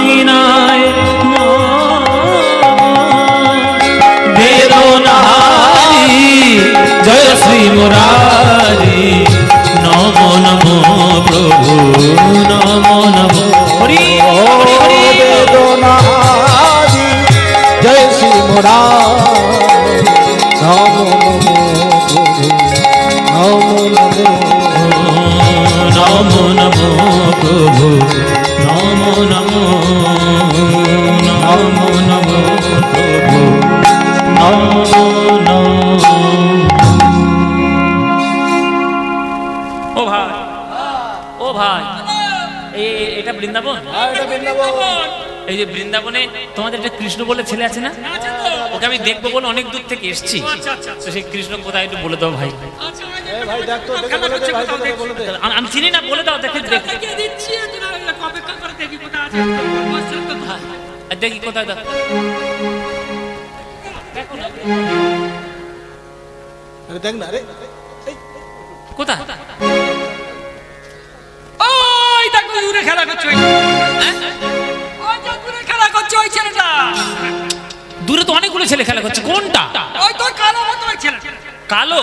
বেদনাহারি জয় শ্রী মুরারি, নমো নমো প্রভু নমো নমো হরি হরি হরি। বেদনাহারি জয় শ্রী মুরারি, নমো নমো নমো নমো প্রভু নমো নমো নমো নমো প্রভু নমো নমো। ও ভাই, ও ভাই, এটা বৃন্দাবন? এই যে বৃন্দাবনে তোমাদের একটা কৃষ্ণ বলে ছেলে আছে না? ওকে আমি দেখবো বলে অনেক দূর থেকে এসেছি। তো সেই কৃষ্ণ কোথায় একটু বলে দাও ভাই। আমি চিনি না, বলে দাও, দেখে দিচ্ছি, অপেক্ষা করে দেখি কোথায় আছে। আর দেখি কোথায় দেখো আরে দেখ না রে, কোথায়? ওই দেখো দূরে খেলা করছে ওই। হ্যাঁ? ওই যে দূরে খেলা করছে ওই ছেলেটা। দূরে তো অনেকগুলো ছেলে খেলা করছে, কোনটা? ওই তো কালো মতো ওই ছেলে। কালো?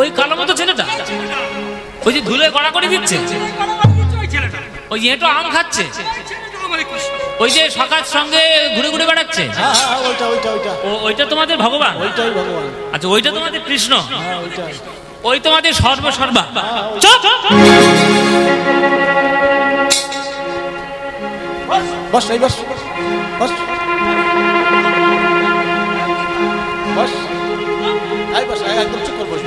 ওই কালো মতো ছেলেটা ওই যে ধুলে গড়া করে দিচ্ছে, ওই কালো মতো দিচ্ছে ওই ছেলেটা। ওই এঁটো আম খাচ্ছে, ওই ছেলেটা আমাদের কৃষ্ণ। ওই যে সকার সঙ্গে ঘুরে ঘুরে বেড়াচ্ছে, হ্যাঁ হ্যাঁ ওইটা ওইটা ওইটা ওইটা তোমাদের ভগবান? ওইটাই ভগবান। আচ্ছা ওইটা তোমাদের কৃষ্ণ? হ্যাঁ ওইটাই। ওই তোমাদের সর্বসর্বা? ওই- চুপ! বস এই বস বস বস এই বস এই একদম চুপ কর বস,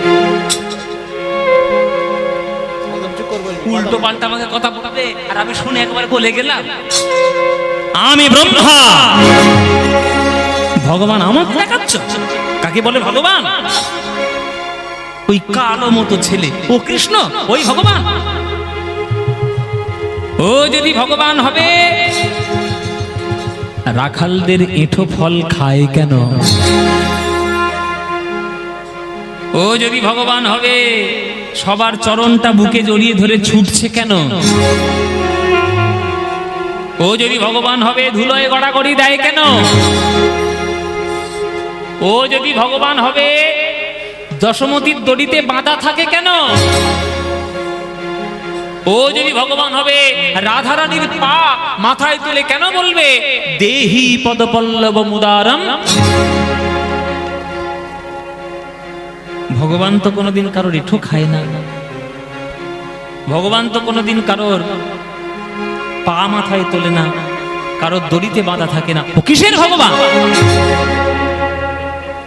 একদম চুপ কর বস। উল্টো পাল্টা আমাকে কথা বলবে আর আমি শুনে একবারে বলে গেলাম আমি ব্রহ্মা। ভগবান আমাকে দেখাচ্ছ? কাকে বলে ভগবান? ওই কালো মতো ছেলে ও কৃষ্ণ, ওই ভগবান? ও যদি ভগবান হবে রাখালদের এঁঠো ফল খায় কেন? ও যদি ভগবান হবে সবার চরণটা বুকে জড়িয়ে ধরে ছুটছে কেন? ও যদি ভগবান হবে ধুলোয় গড়াগড়ি দেয় কেন? ও যদি ভগবান হবে দশমতীর দড়িতে বাঁধা থাকে কেন? ও যদি ভগবান হবে রাধারানীর পা মাথায় তুলে কেন বলবে দেহি পদপল্লব মুদারম? ভগবান তো কোনোদিন কারোর এঁঠো খায় না, ভগবান তো কোনোদিন কারোর পা মাথায় তোলে না, কারোর দড়িতে বাঁধা থাকে না। ও কিসের ভগবান?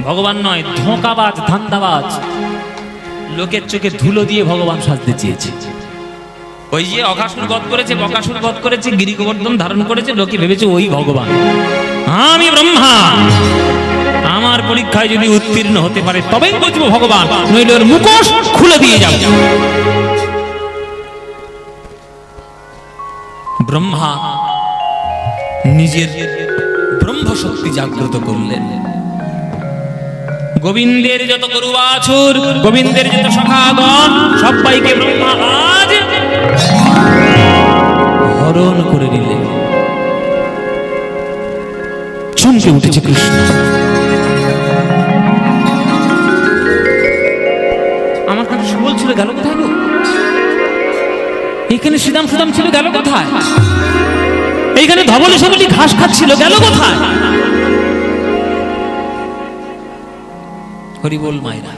ভগবান নয়, ধোঁকাবাজ ধান্দাবাজ, লোকের চোখে ধুলো দিয়ে ভগবান সাজতে চেয়েছে। ওই যে অঘাসুর বধ করেছে, বকাসুর বধ করেছে, গিরিগোবর্ধন ধারণ করেছে, লোকে ভেবেছে ওই ভগবান। আমি ব্রহ্মা, আমার পরীক্ষায় যদি উত্তীর্ণ হতে পারে তবেই বুঝবো ভগবান, নইলে ওর মুখোশ খুলে দিয়ে যাব। ব্রহ্মা নিজের ব্রহ্ম শক্তি জাগ্রত করলেন। গোবিন্দের যত গরু বাছুর, গোবিন্দের যত সখাগণ, সবাইকে ব্রহ্মা আজ হরণ করে নিলেন। চমকে উঠেছে কৃষ্ণ। আমার কাছে সুবল ছিল, গেল কোথায় গো? এখানে শ্রীদাম সুদাম ছিল, গেল কোথায়? এইখানে ধবলে সবলি ঘাস খাচ্ছিল, গেল কোথায়? হরি বল মায়েরা।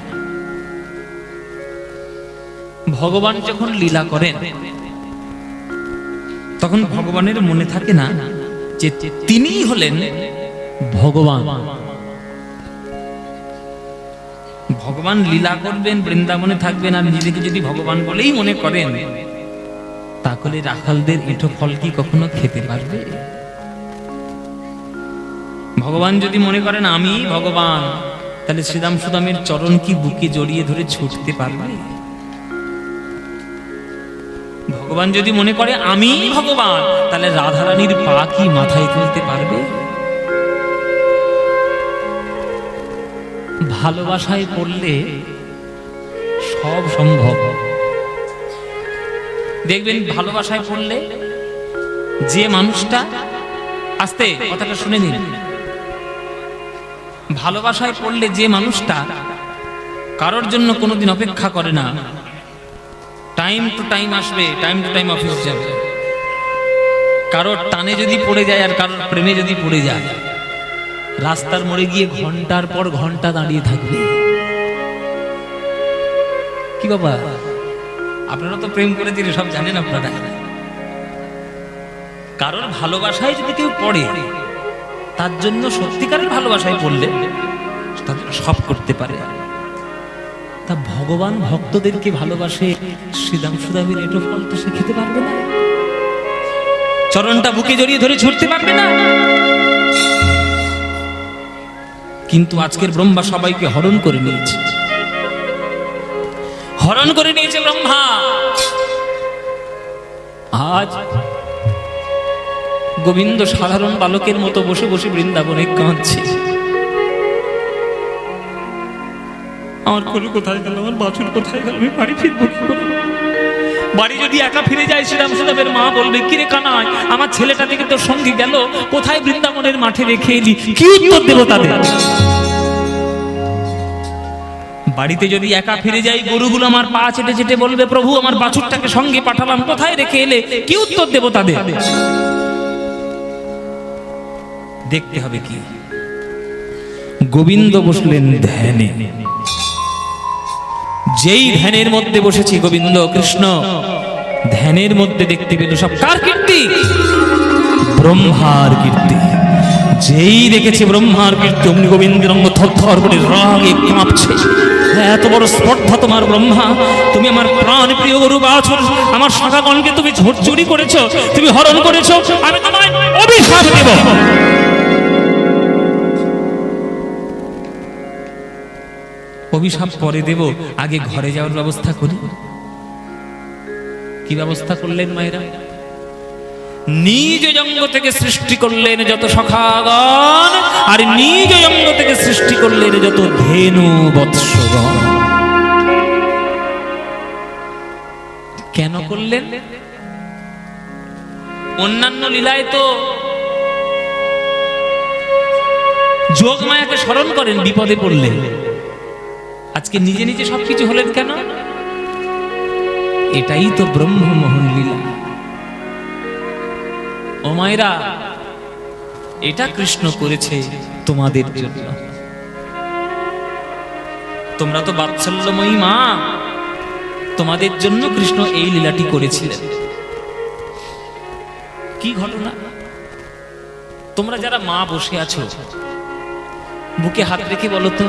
ভগবান যখন লীলা করেন তখন ভগবানের মনে থাকে না যে তিনিই হলেন ভগবান। ভগবান লীলা করবেন, বৃন্দাবনে থাকবেন, আর নিজেকে যদি ভগবান বলেই মনে করেন তাহলে রাখালদের এঁঠো ফল কি কখনো খেতে পারবে? ভগবান যদি মনে করেন আমি ভগবান, তাহলে শ্রীদাম সুদামের চরণ কি বুকে জড়িয়ে ধরে ছুটতে পারবে? ভগবান যদি মনে করে আমি ভগবান, তাহলে রাধারানীর পা কি মাথায় তুলতে পারবে? ভালোবাসায় পড়লে সব সম্ভব। দেখবেন ভালোবাসায় পড়লে যে মানুষটা, আস্তে কথাটা শুনে নিন, ভালোবাসায় পড়লে যে মানুষটা কারোর জন্য কোনোদিন অপেক্ষা করে না, টাইম টু টাইম আসবে, টাইম টু টাইম অফিস যাবে, কারোর টানে যদি পড়ে যায় আর কারোর প্রেমে যদি পড়ে যায়, রাস্তার মোড়ে গিয়ে ঘন্টার পর ঘন্টা দাঁড়িয়ে থাকবে। কি বাবা, আপনারা তো প্রেম করে দিলে সব জানেন আপনারা। কারোর ভালোবাসায় যদি কেউ পড়ে, তার জন্য সত্যিকারের ভালোবাসায় পড়লে তাদের সব করতে পারে। তা ভগবান ভক্তদেরকে ভালোবাসে, শ্রীদাম সুদামের এঁটো ফল তো সে খেতে পারবে না, চরণটা বুকে জড়িয়ে ধরে ছুটতে পারবে না। কিন্তু আজকের ব্রহ্মা সবাইকে হরণ করে নিয়েছে, হরণ করে নিয়েছে ব্রহ্মা। আজ গোবিন্দ সাধারণ বালকের মতো বসে বসে বৃন্দাবনে কাঁদছে। আমার গরু কোথায় গেল, আমার বাছুর কোথায় গেল, আমি বাড়ি ফিরবো কি করে? বাড়ি যদি একা ফিরে যায়, শ্রীরাম সুদামের মা বলবে, কিরে কানাই, আমার ছেলেটা থেকে তোর সঙ্গে গেল, কোথায় বৃন্দাবনের মাঠে রেখে এলি? কি উত্তর দেবো তাদের? বাড়িতে যদি একা ফিরে যাই, গরুগুলো আমার পা চেটে চেটে বলবে, প্রভু আমার বাছুরটাকে সঙ্গে পাঠালাম, কোথায় রেখে এলে? কি উত্তর দেবো তাদের? দেখতে হবে কি? গোবিন্দ বসলেন ধ্যানে। যেই ধ্যানের মধ্যে বসেছি গোবিন্দ কৃষ্ণ, ধ্যানের মধ্যে দেখতে পেল সব কার কীর্তি? ব্রহ্মার কীর্তি। যেই দেখেছে ব্রহ্মার কীর্তি, অমনি গোবিন্দের অঙ্গ থরথর করে রাগে কাঁপছে। এত বড় স্পর্ধা তোমার ব্রহ্মা! তুমি আমার প্রাণ প্রিয় গরু বাছুর, আমার শাখাগণকে তুমি চুরি করেছো, তুমি হরণ করেছো, আমি তোমায় অভিশাপ দেব। অভিশাপ পরে দেব, আগে ঘরে যাওয়ার ব্যবস্থা করি। কি ব্যবস্থা করলেন মায়েরা? নিজ অঙ্গ থেকে সৃষ্টি করলেন যত সখাগণ, আর নিজ অঙ্গ থেকে সৃষ্টি করলেন যত ধেনু বৎসগণ। কেন করলেন? অন্যান্য লীলায় তো যোগমায়াকে স্মরণ করেন বিপদে পড়লে, আজকে নিজে নিজে সবকিছু হলেন কেন? এটাই তো ব্রহ্মমোহন লীলা। ও মায়েরা, এটা কৃষ্ণ করেছে তোমাদের জন্য। তোমরা তো বাৎসল্যময়ী মা, তোমাদের জন্য কৃষ্ণ এই লীলাটি করেছিলেন। কি ঘটনা? তোমরা যারা মা বসে আছো, বুকে হাত রেখে বলো তো,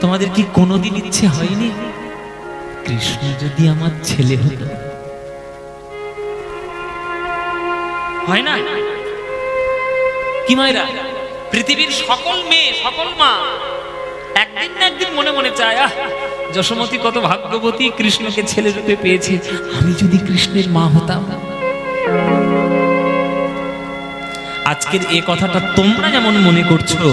তোমাদের কি কোনোদিন ইচ্ছে হয়নি কৃষ্ণ যদি আমার ছেলে হতো? হয় না? কি মায়েরা, পৃথিবীর সকল মেয়ে, সকল মা একদিন না একদিন মনে মনে চায়, আহ যশোমতী কত ভাগ্যবতী, কৃষ্ণকে ছেলে রূপে পেয়েছে, আমি যদি কৃষ্ণের মা হতাম। আজকের এই কথাটা তোমরা যেমন মনে করছো,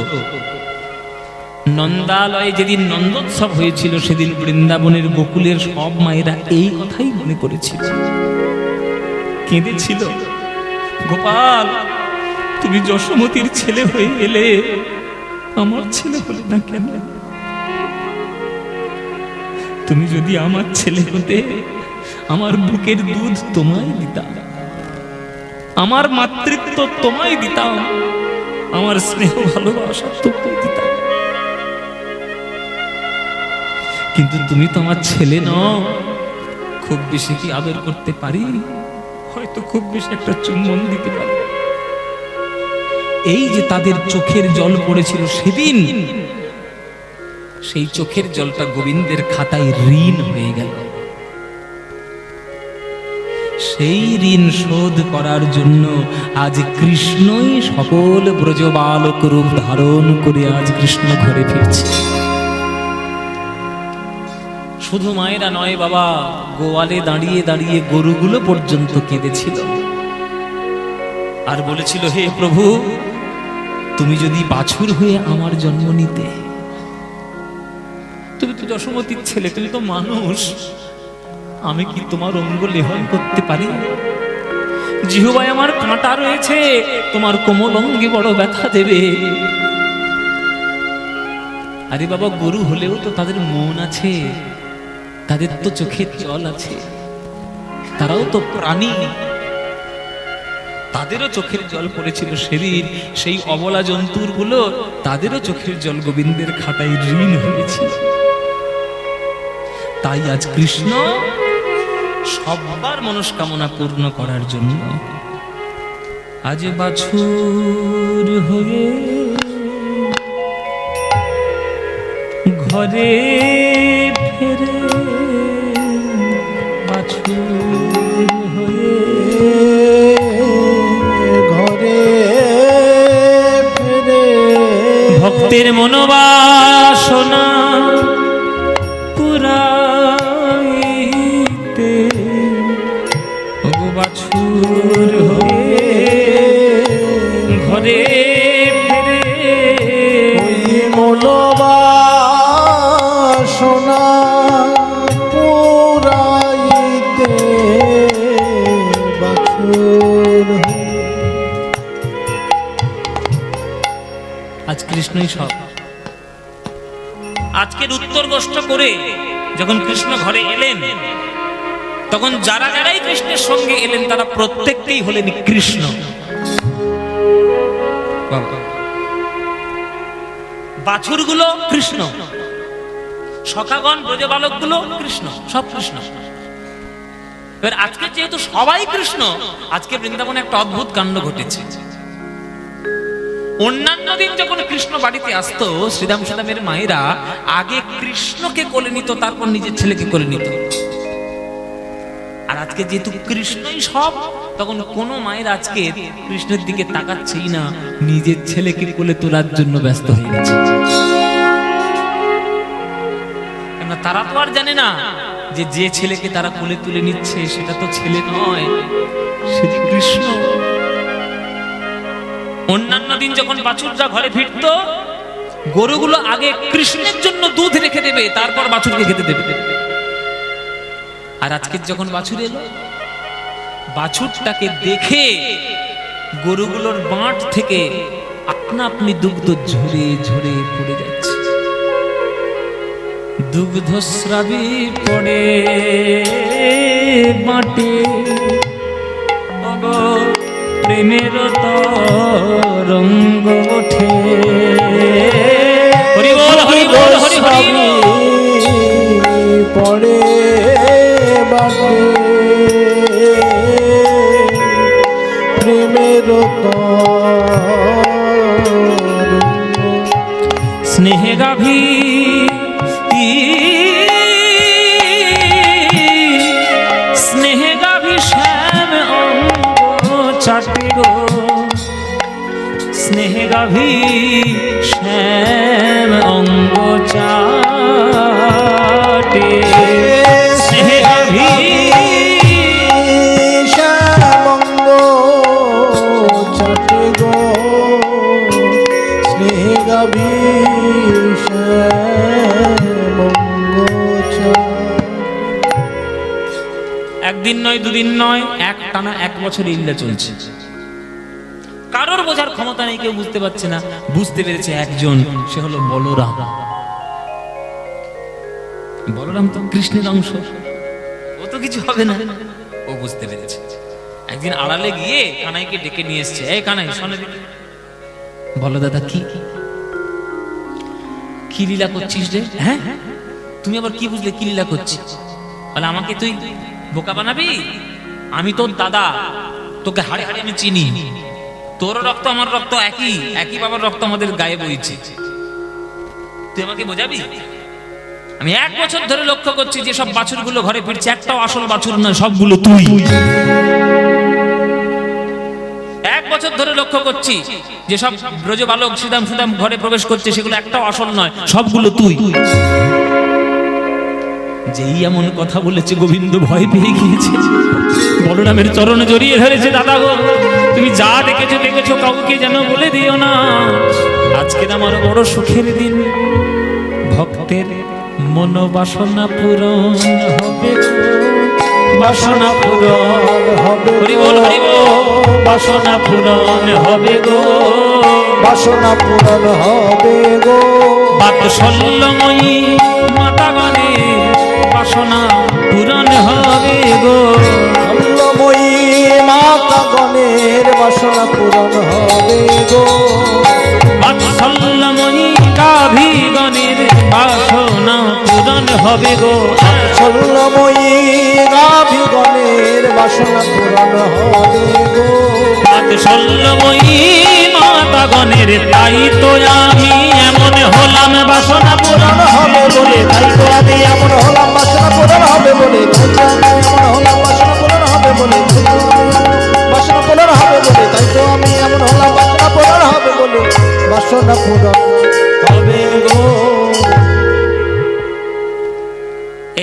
নন্দালয়ে যেদিন নন্দোৎসব হয়েছিল, সেদিন বৃন্দাবনের গোকুলের সব মায়েরা এই কথাই মনে করেছিল, কেঁদেছিল, গোপাল তুমি যশোমতীর ছেলে হয়ে এলে, আমার ছেলে হলে না কেন? তুমি যদি আমার ছেলে হতে, আমার বুকের দুধ তোমায় দিতাম, আমার মাতৃত্ব তোমায় দিতাম, আমার স্নেহ ভালোবাসা তোকে দিতাম। কিন্তু তুমি তো আমার ছেলে নও। খুব বেশি কি আদর করতে পারি? হয়তো খুব বেশি একটা চুম্বন দিতে পারি। এই যে তাদের চোখের জল পড়েছিল সেদিন, সেই চোখের জলটা গোবিন্দের খাতায় ঋণ হয়ে গেল। সেই ঋণ শোধ করার জন্য আজ কৃষ্ণই সকল ব্রজবালক রূপ ধারণ করে আজ কৃষ্ণ ঘরে ফিরছে। শুধু মায়েরা নয় বাবা, গোয়ালে দাঁড়িয়ে দাঁড়িয়ে গরুগুলো পর্যন্ত কেঁদেছিল আর বলেছিল, হে প্রভু, তুমি যদি বাছুর হয়ে আমার জন্ম নিতে, তুমি তো যশোমতীর ছেলে, তুমি তো মানুষ, আমি কি তোমার অঙ্গ লেহন করতে পারি? জিহ্বায় আমার কাঁটা রয়েছে, তোমার কোমল অঙ্গে বড় ব্যথা দেবে। আরে বাবা, গরু হলেও তো তাদের মন আছে, তাদের তো চোখের জল আছে, তারাও তো প্রাণী, তাদেরও চোখের জল পড়েছিল সেদিন। সেই অবলা জন্তুর গুলো, তাদেরও চোখের জল গোবিন্দের খাতায় ঋণ হয়েছিল। তাই আজ কৃষ্ণ সবার মনস্কামনা পূর্ণ করার জন্য আজ বাছুর হয়ে ঘরে ফেরে, বাছুর হয়ে ঘরে ফেরে, ভক্তের মনোবাসনা পুরাইতে, ও বাছুর হয়ে ঘরে ফিরে ওই মনোবাসনা পুরাইতে বাছুর আজ কৃষ্ণই সব। আজকের উত্তর গোষ্ঠ করে যখন কৃষ্ণ ঘরে এলেন, তখন যারা যারাই কৃষ্ণের সঙ্গে এলেন তারা প্রত্যেককেই হলেন কৃষ্ণ। বাছুরগুলো কৃষ্ণ, সখাগণ ব্রজবালকগুলো কৃষ্ণ, সব কৃষ্ণ। এবার আজকে যেহেতু সবাই কৃষ্ণ, আজকে বৃন্দাবনে একটা অদ্ভুত কাণ্ড ঘটেছে। অন্যান্য দিন যখন কৃষ্ণ বাড়িতে আসতো, শ্রীরাম সুদামের মায়েরা আগে কৃষ্ণকে কোলে নিত, তারপর নিজের ছেলেকে কোলে নিত। আর আজকে যেহেতু কৃষ্ণই সব, তখন কোন মায়ের আজকে কৃষ্ণের দিকে তাকাচ্ছেই না, নিজের ছেলেকে কোলে তোলার জন্য ব্যস্ত হয়ে গেছে। কেননা তারা তো আর জানে না যে যে ছেলেকে তারা কোলে তুলে নিচ্ছে সেটা তো ছেলে নয়, সে কৃষ্ণ। অন্যান্য দিন যখন বাছুররা ঘরে ফিরত, গরুগুলো আগে কৃষ্ণের জন্য দুধ রেখে দেবে, তারপর বাছুরকে খেতে দেবে। আর আজকে যখন বাছুর এলো, বাছুরটাকে দেখে গরুগুলোর বাঁট থেকে আপনা আপনি দুগ্ধ ঝরে ঝরে পড়ে যাচ্ছে। দুগ্ধস্রাবী পড়ে বাঁটে, প্রেমের তরঙ্গ ওঠে। হরি বল হরি বল হরি হরি পড়ে বাটে প্রেমের স্নেহ গাভী স্নেহ গাভী শ্যাম অঙ্গ চাটে গো, স্নেহ গাভী শ্যাম অঙ্গ চাটে। স্নেহ গাভী শ্যামঙ্গ চাটে গো, স্নেহ গাভী শ্যামঙ্গ চাটে। একদিন নয়, দুদিন নয়, এক টানা 1 বছর ইল্লা চলছে। কারোর বোঝার ক্ষমতা নেই, কেউ বুঝতে পারছে না। বুঝতে পেরেছে একজন, সে হলো বলরাম। বলরাম তো কৃষ্ণের অংশ, ও তো কিছু হবে না, ও বুঝতে পেরেছে। একদিন আড়ালে গিয়ে কানাইকে ডেকে নিয়ে এসছে। এই কানাই, শোনে দিকে, বলো দাদা কি কি লীলা করছিস রে? হ্যাঁ, তুমি আবার কি বুঝলে কি লীলা করছিস? বলে আমাকে তুই বোকা বানাবি? আমি তোর দাদা, তোকে হাড়ে হাড়ে আমি চিনি। তোর রক্ত আমার রক্ত একই, একই বাবার রক্ত আমাদের গায়ে বইছে। তুই আমাকে বোঝাবি? আমি 1 বছর ধরে লক্ষ্য করছি যে সব বাছুরগুলো ঘরে ফিরছে, একটাও আসল বাছুর নয়, সবগুলো তুই। 1 বছর ধরে লক্ষ্য করছি যে সব ব্রজবালক শ্রীদাম সুদাম ঘরে প্রবেশ করছে, সেগুলো একটাও আসল নয়, সবগুলো তুই। যেই এমন কথা বলেছে, গোবিন্দ ভয় পেয়ে গিয়েছে, বলরামের চরণে জড়িয়ে ধরেছে। দাদা গো, তুমি যা দেখেছো দেখেছো, কাউকে যেন বলে দিও না। আজকে আমার বড় সুখের দিন, ভক্তের মনোবাসনা পূরণ হবে, বাসনা পূরণ হবে। হরি বল হরি বল, বাসনা পূরণ হবে গো, বাসনা পূরণ হবে গো। বাৎসল্যময়ী মাতা গণে বাসনা পূরণ হবে গো। অল্লময়ী মাতা গণের বাসনা পূরণ হবে গো। বাৎসল্যময়ী গাভী গণের বাসনা পূরণ হবে গো। অল্লময়ী গাভী গণের বাসনা পূরণ হবে গো। বাৎসল্যময়ী মাতা গণের, তাই তো আমি এমন হলাম বাসনা পূরণ হবে বলে, তাই তো আমি এমন হলাম বাসনা পূরণ হবে বলে, তাই তো আমি এমন হলাম বাসনা পূরণ হবে বলে, বাসনা পূরণ হবে বলে, তাই তো আমি এমন হলাম বাসনা পূরণ হবে বলে, বাসনা পূরণ হবে গো।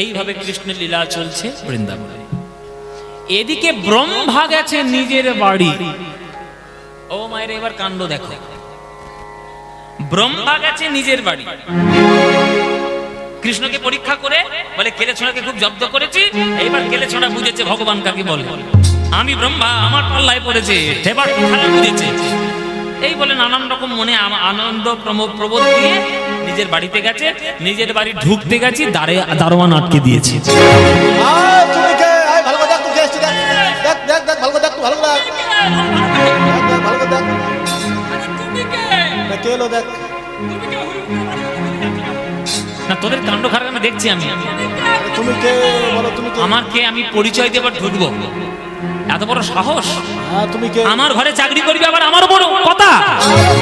এইভাবে কৃষ্ণের লীলা চলছে বৃন্দাবনে। এদিকে ব্রহ্মা গেছে নিজের বাড়ি, ও মায়ের এবার কাণ্ড দেখো, ব্রহ্মা গেছে নিজের বাড়ি, কৃষ্ণকে পরীক্ষা করে বলে কেলেছড়াকে খুব জব্দ করেছি। এইবার কেলেছড়া বুঝেছে ভগবান কাকে বলে, আমি ব্রহ্মা, আমার পাল্লায় পড়েছে, এবার খেলা বুঝেছে। এই বলে নানান রকম মনে আনন্দ প্রবোধ দিয়ে নিজের বাড়িতে গেছে। নিজের বাড়ি ঢুকতে গেছি, দারোয়ান আটকে দিয়েছে। আয় তুমি কে? আয় ভালো করে দেখ, তুই কে এসেছিস? দেখ দেখ দেখ, ভালো করে দেখ, তুই ভালো করে দেখ। দেখ, ভালো করে দেখ। তুমি কে? দেখ, কে এলো দেখ। তুমি কে? না, তোদের কাণ্ড খারাপ আমি দেখছি। আমি তুমি কে বলো, তুমি কে? আমার কে আমি পরিচয় দেবার ঢুকবো, এত বড় সাহস? হ্যাঁ, তুমি কে? আমার ঘরে চাকরি করবি আবার আমার বড় কথা?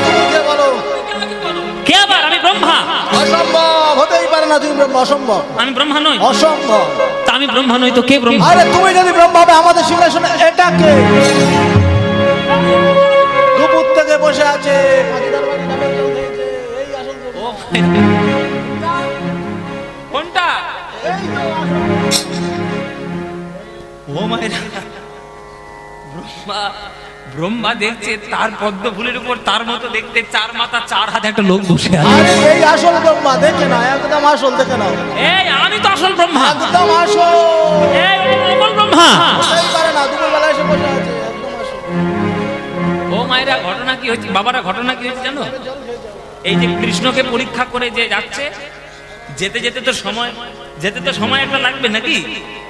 তুমি কে বলো? কে আবার? আমি ব্রহ্মা। অসম্ভব, হতেই পারে না, তুমি ব্রহ্মা, অসম্ভব। আমি ব্রহ্মা নই। অসম্ভব। তা আমি ব্রহ্মা নই তো কে ব্রহ্মা? আরে তুমি যদি ব্রহ্মা হবে, আমাদের সিংহাসনে এটা কে? দুপুর থেকে বসে আছে, পাখিদার বাড়ি নামে জল খেয়েছে, এই আসল ব্রহ্মা। কোনটা? এই তো আসল। ও মায়ের ব্রহ্মা, ব্রহ্মা দেখছে তার পদ্ম ফুলের উপর তার মতো দেখতে, চার মাথা চার হাতে একটা লোক বসে আছে। আরে এই আসল ব্রহ্মা, দেখে না, একদম আসল, দেখে নাও। এই আমি তো আসল ব্রহ্মা। একদম আসল। এই আসল ব্রহ্মা। হতেই পারে না, দুপুর বেলা এসে বসে আছে, একদম আসল। ও মায়েরা, ঘটনা কি হয়েছে বাবারা? ঘটনা কি হয়েছে জানো? এই যে কৃষ্ণকে পরীক্ষা করে যে যাচ্ছে, যেতে যেতে তো সময় একটা লাগবে নাকি?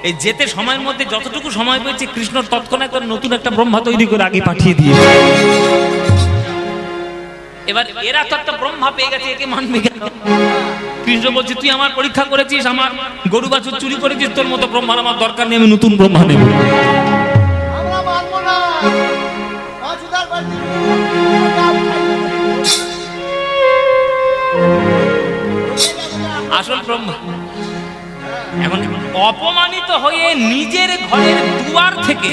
এই যেতে সময়ের মধ্যে যতটুকু সময় পেয়েছে কৃষ্ণ তৎক্ষণাৎ নতুন একটা ব্রহ্মা তৈরি করে আগে পাঠিয়ে দিয়ে। এবার এরা তো একটা ব্রহ্মা পেয়ে গেছে, একে মানবে কেন? কৃষ্ণ বলছে তুই আমার পরীক্ষা করেছিস, আমার গরু বাছুর চুরি করেছিস, তোর মতো ব্রহ্মার আমার দরকার নেই, আমি নতুন ব্রহ্মা নেব। আমরা মানবো না। পাখিদার বাড়ি আসল ব্রহ্মা এখন অপমানিত হয়ে নিজের ঘরের দুয়ার থেকে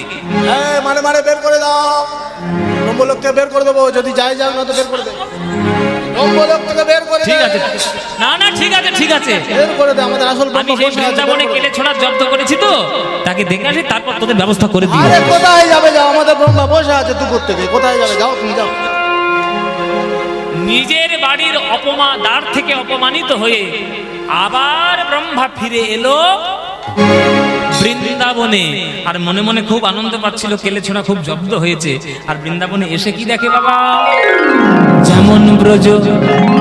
মানে মানে বের করে দাও। ব্রহ্মলোককে বের করে দেবো, যদি যাই যাও না তো বের করে দেবো। ব্রহ্মলোক থেকে বের করে ঠিক দে। আছে, না না ঠিক আছে ঠিক আছে, বের করে দে, আমাদের আসল আমি ব্রহ্ম সেই বসে আছে, বৃন্দাবনে বের করে দে। কেলে ছোড়া জব্দ করেছি তো, তাকে দেখে আসি, তারপর তোদের ব্যবস্থা করে দিই। আরে কোথায় যাবে, যাও, আমাদের ব্রহ্মা বসে আছে দুপুর থেকে, কোথায় যাবে, যাও তুমি যাও। নিজের বাড়ির দ্বার থেকে অপমানিত হয়ে আবার ব্রহ্মা ফিরে এলো বৃন্দাবনে। আর মনে মনে খুব আনন্দ পাচ্ছিল, কেলে ছোড়া খুব জব্দ হয়েছে। আর বৃন্দাবনে এসে কি দেখে বাবা? যেমন ব্রজ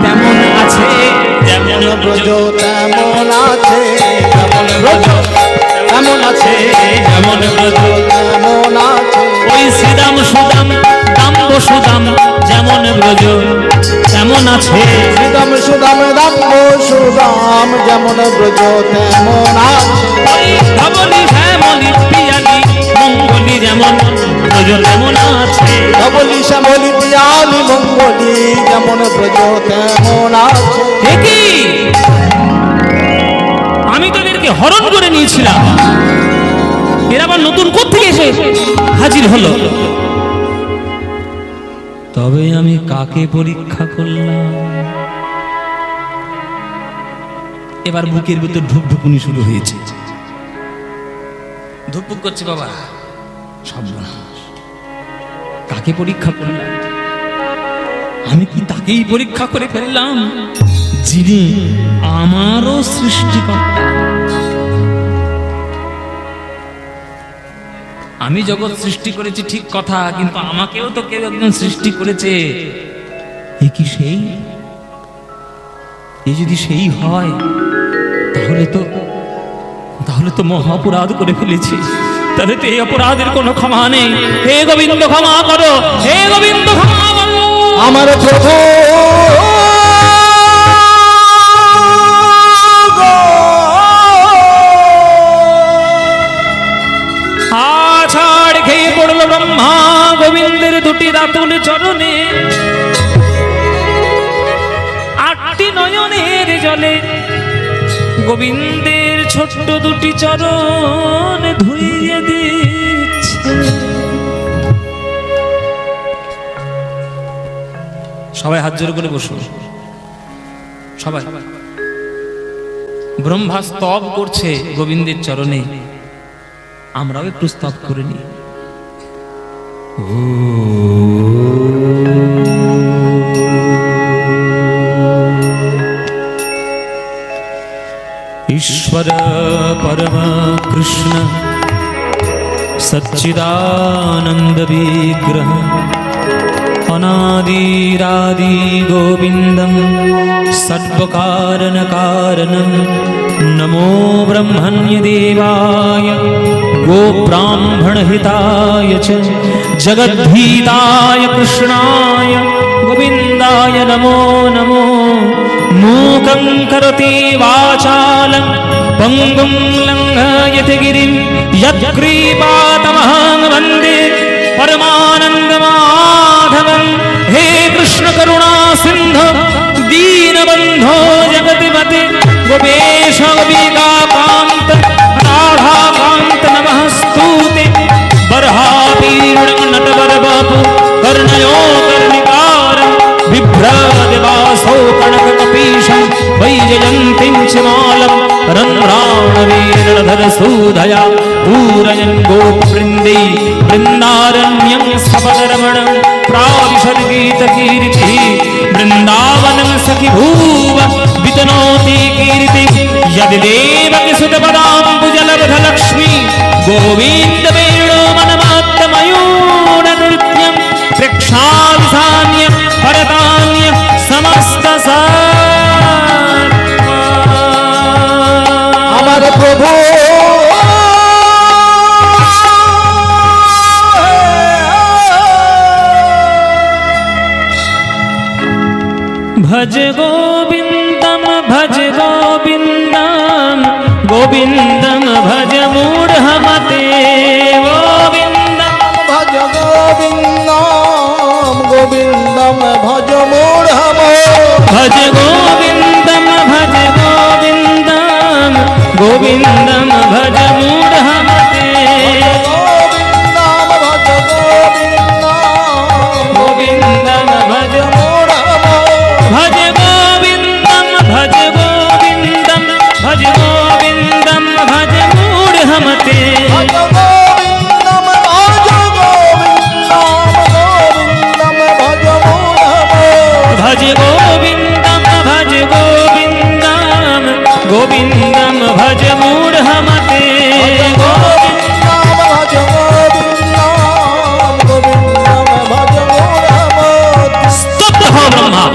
তেমন আছে, যেমন ব্রজ তেমন আছে, যেমন ব্রজ তেমন আছে, যেমন ব্রজ তেমন আছে। ওই শ্রীদাম সুদাম দাম বসুদাম, যেমন ব্রজ তেমন আছে। শ্রীদাম সুদাম দাম সুদাম, যেমন ব্রজ তেমন আছে। ওই ধবলি শ্যামলি পিয়ালি মঙ্গলি, যেমন ব্রজ তেমন আছে। ধবলি শ্যামলি পিয়ালি মঙ্গলি, যেমন ব্রজ তেমন আছে। দেখি আমি তোদেরকে হরণ করে নিয়েছিলাম, এরা আবার নতুন কোত্থেকে এসে হাজির হলো? তবে আমি কাকে পরীক্ষা করলাম? এবার বুকের ভিতর ঢুকঢুকুনি শুরু হয়েছে, ধুকপুক করছে বাবা, সর্বনাশ। কাকে পরীক্ষা করলাম? আমি কি তাকেই পরীক্ষা করে ফেললাম যিনি আমারও সৃষ্টিকর্তা? আমি জগৎ সৃষ্টি করেছি ঠিক কথা, কিন্তু আমাকেও তো কেউ একজন সৃষ্টি করেছে। এ কি সেই? এ যদি সেই হয় তাহলে তো মহা অপরাধ করে ফেলেছি। তাহলে তো এই অপরাধের কোনো ক্ষমা নেই। হে গোবিন্দ ক্ষমা করো, হে গোবিন্দ ক্ষমা করো। আমার প্রভু আছাড় খেয়ে পড়ল ব্রহ্মা গোবিন্দের দুটি রাতুল চরণে। আটটি নয়নের জলে গোবিন্দের ছোট্ট দুটি চরণ ধুইয়ে দিচ্ছে। সবাই হাত জোর করে বসুন, সবাই। ব্রহ্মা স্তব করছে গোবিন্দের চরণে, আমরাও একটু স্তব করে নিই। ईश्वर परम कृष्ण सच्चिदानंद विग्रह अनादिरादि गोविंदं सर्वकारण कारणं नमो ब्रह्मण्य देवाय गोब्राह्मण हिताय च जगद्भीताय कृष्णाय गोविंदाय नमो नमो मूकं करोति वाचालं पंगुं लङ्घयति गिरिं यत्कृपातमहं वन्दे परमानन्दमाधवं हे कृष्ण करुणा सिन्धु दीनबन्धो जगतिपते गोपेश गोपिकान्त राधाकान्त नमस्तुते बर्हापीर्णं नटवरवपु कर्णयो कर्णिकारं बिभ्रदेवासो कनककपीशं वैजयन्तीं च मालं रन्ध्राणवीरणधरसूधया पूरयन् गोपवृन्दै वृन्दारण्यं सपदरमणं प्राविशद्गीतकीर्तिः वृन्दावनं सखिभूव वितनोति कीर्तिः यदि देवकिसुतपदाम्बुजलब्धलक्ष्मी गोविन्दवेणो मनमात्तमयूरनृत्यं प्रेक्षाविधान्य परतान्य আমার প্রভু भज गोविन्दं भज गोविन्दं गोविन्दं भज मूढमते गोविन्दं ভজ গোবিন্দম গোবিন্দম ভজ মূঢ়ম भज गोविन्दं भज गोविन्दं गोविन्दं भज मूढमते গোবিন্দম ভজ গোবিন্দম गोविन्दं भज মূঢ়ম भज गोविन्दं भज गोविन्दं भज गोविन्दं भज मूढमते ভজ গোবিন্দম ভজ গোবিন্দম গোবিন্দম ভজ মূঢ়ম भज गोविन्दं भज गोविन्दं गोविन्दं भज मूढमते स्तब्ध हो ब्रह्मा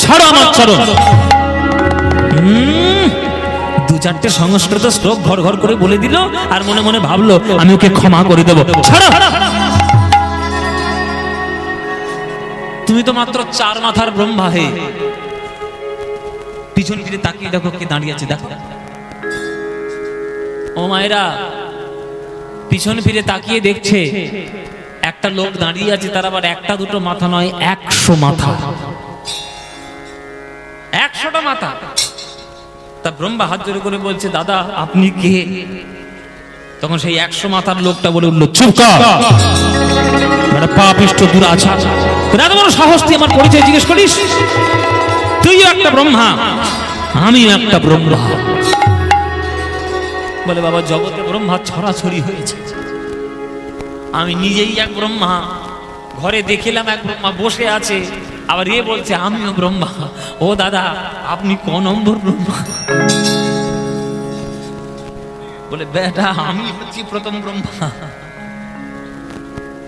ছাড়ো আমার চরণ দু চারটে সংস্কৃত শ্লোক ঘর ঘর করে বলে দিল আর মনে মনে ভাবলো আমি ওকে ক্ষমা করে দেবো ছাড়ো তুমি তো মাত্র 4 মাথার ব্রহ্মা হে পিছন ফিরে তাকিয়ে দেখো কে দাঁড়িয়ে আছে দেখো ও মায়েরা পিছন ফিরে তাকিয়ে দেখছে একটা লোক দাঁড়িয়ে আছে তার আবার একটা দুটো মাথা নয় 100 মাথা 100টা মাথা তা ব্রহ্মা হাত জোড়ে করে বলছে দাদা আপনি কে তখন সেই 100 মাথার লোকটা বলে উঠল চুপ কর বড় পাপিষ্ট দুরাচার তোর এত বড় সাহস তুই আমার পরিচয় জিজ্ঞেস করিস তুইও একটা ব্রহ্মা আমিও একটা ব্রহ্মা বলে বাবা জগতে ব্রহ্মা ছড়াছড়ি হয়েছে আমি নিজেই এক ব্রহ্মা ঘরে দেখিলাম এক ব্রহ্মা বসে আছে আবার এ বলছে আমিও ব্রহ্মা ও দাদা আপনি ক নম্বর ব্রহ্মা বলে বেটা আমি হচ্ছি প্রথম ব্রহ্মা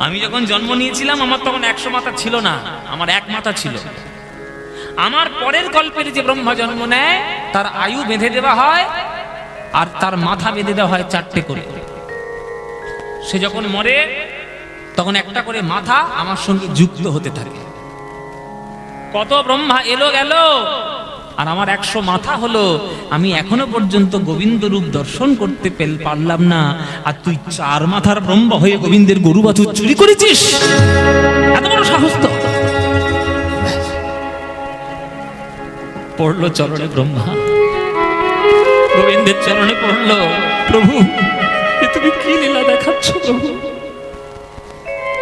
আমি যখন জন্ম নিয়েছিলাম আমার তখন 100 মাথা ছিল না আমার 1 মাথা ছিল আমার পরের কল্পের যে ব্রহ্মা জন্ম নেয় তার আয়ু বেঁধে দেওয়া হয় আর তার মাথা বেঁধে দেওয়া হয় 4টে করে সে যখন মরে তখন একটা করে মাথা আমার সঙ্গে যুক্ত হতে থাকে কত ব্রহ্মা এলো গেল আর আমার 100 মাথা হলো আমি এখনো পর্যন্ত গোবিন্দ রূপ দর্শন করতে পারলাম না আর তুই 4 মাথার ব্রহ্মা হয়ে গোবিন্দের গরু বাছুর চুরি করেছিস এত বড় সাহস তো পড়লো চরণে ব্রহ্মা গোবিন্দের চরণে পড়লো প্রভু তুমি কি লীলা দেখাচ্ছ প্রভু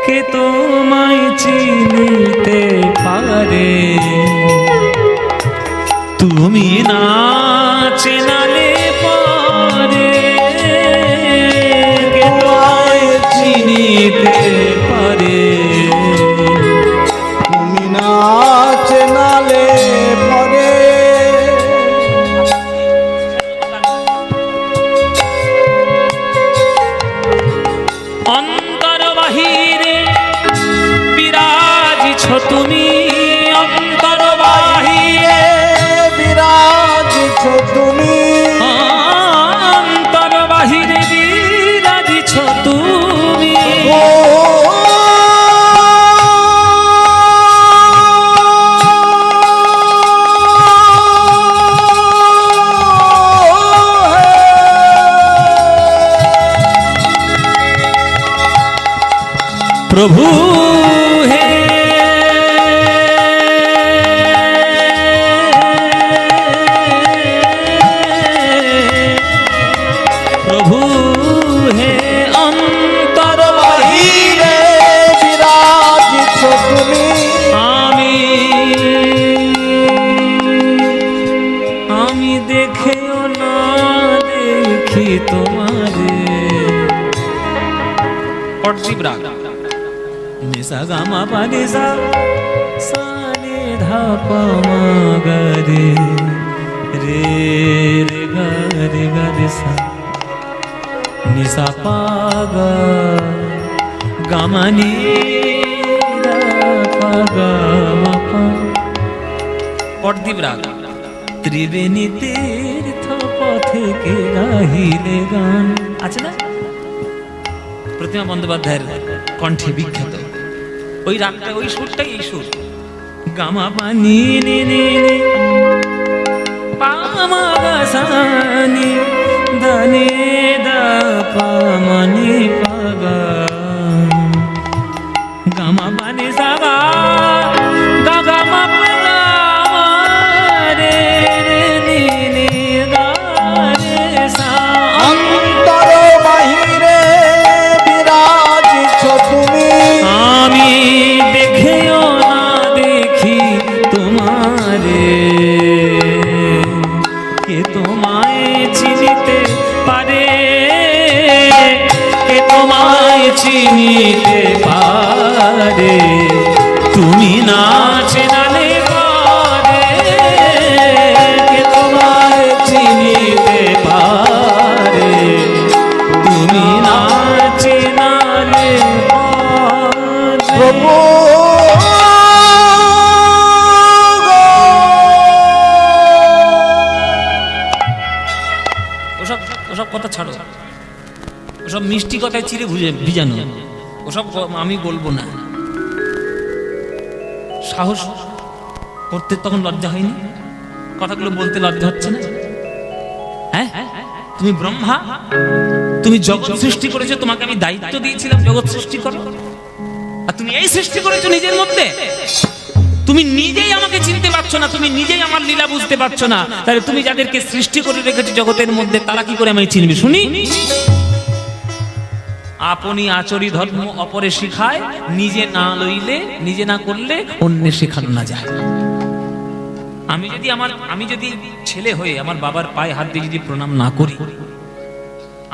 কে তোমায় চিনিতে পারে তুমি না চেনালে পরে কে তোমায় চিনি চিনিতে পারে। তুমি না চেনালে পরে অন্তর বাহিরে বিরাজিছ তুমি, অন্তর বাহিরে বিরাজিছ তুমি, অন্তর বাহিরে বিরাজিছ তুমি। ও প্রভু হে প্রভু হে অন্তর বাহিরে বিরাজিছ তুমি, আমি দেখেও না দেখি তোমারে। পটদীপ রাগ নিসা গামা পানি সা সানি ধা পা মা গা রে রে রে গা রে গা রে সা নিসা পা গা গামা নি ধা পা গা মা পা। পটদীপ রাগ ত্রিবেণী তীর্থ পথে কে গাহিলে গান আছে না, প্রতিমা বন্দ্যোপাধ্যায়ের কণ্ঠে বিখ্যাত ওই রাগটা, ওই সুরটাই এই সুর। গামা পানি নে নে নে পামা গা সানি দানে দা পামানি পাগা গামা পানি সাগা গা গামা পাগা রে রে নি নি গা রে সা। অন্তর বাহিরে বিরাজিছ তুমি, আমি দেখেও না দেখি তোমারে, কে তোমায় চিনিতে পারে, কে তোমায় চিনিতে পারে, তুমি না চেনালে পারে, কে তোমায় চিনিতে পারে, তুমি না চেনালে পারে। প্রভু ওসব ওসব কথা ছাড়ো, ওসব মিষ্টি কথায় চিরে ভিজানো, ওসব আমি বলবো না। সাহস করতে তখন লজ্জা হয়নি? কথাগুলো বলতে লজ্জা হচ্ছে না? হ্যাঁ, তুমি ব্রহ্মা, তুমি জগৎ সৃষ্টি করেছো, তোমাকে আমি দায়িত্ব দিয়েছিলাম জগৎ সৃষ্টি করো, আর তুমি এই সৃষ্টি করেছো নিজের মধ্যে। তুমি নিজেই আমাকে চিনতে পারছো না, তুমি নিজেই আমার লীলা বুঝতে পারছো না, তাহলে তুমি যাদেরকে সৃষ্টি করে রেখেছো জগতের মধ্যে তারা কি করে আমায় চিনবে শুনি? আপনি আচরি ধর্ম অপরে শিখায়, নিজে না লইলে, নিজে না করলে অন্যে শেখানো না যায়। আমি যদি ছেলে হয়ে আমার বাবার পায়ে হাত দিয়ে যদি প্রণাম না করি,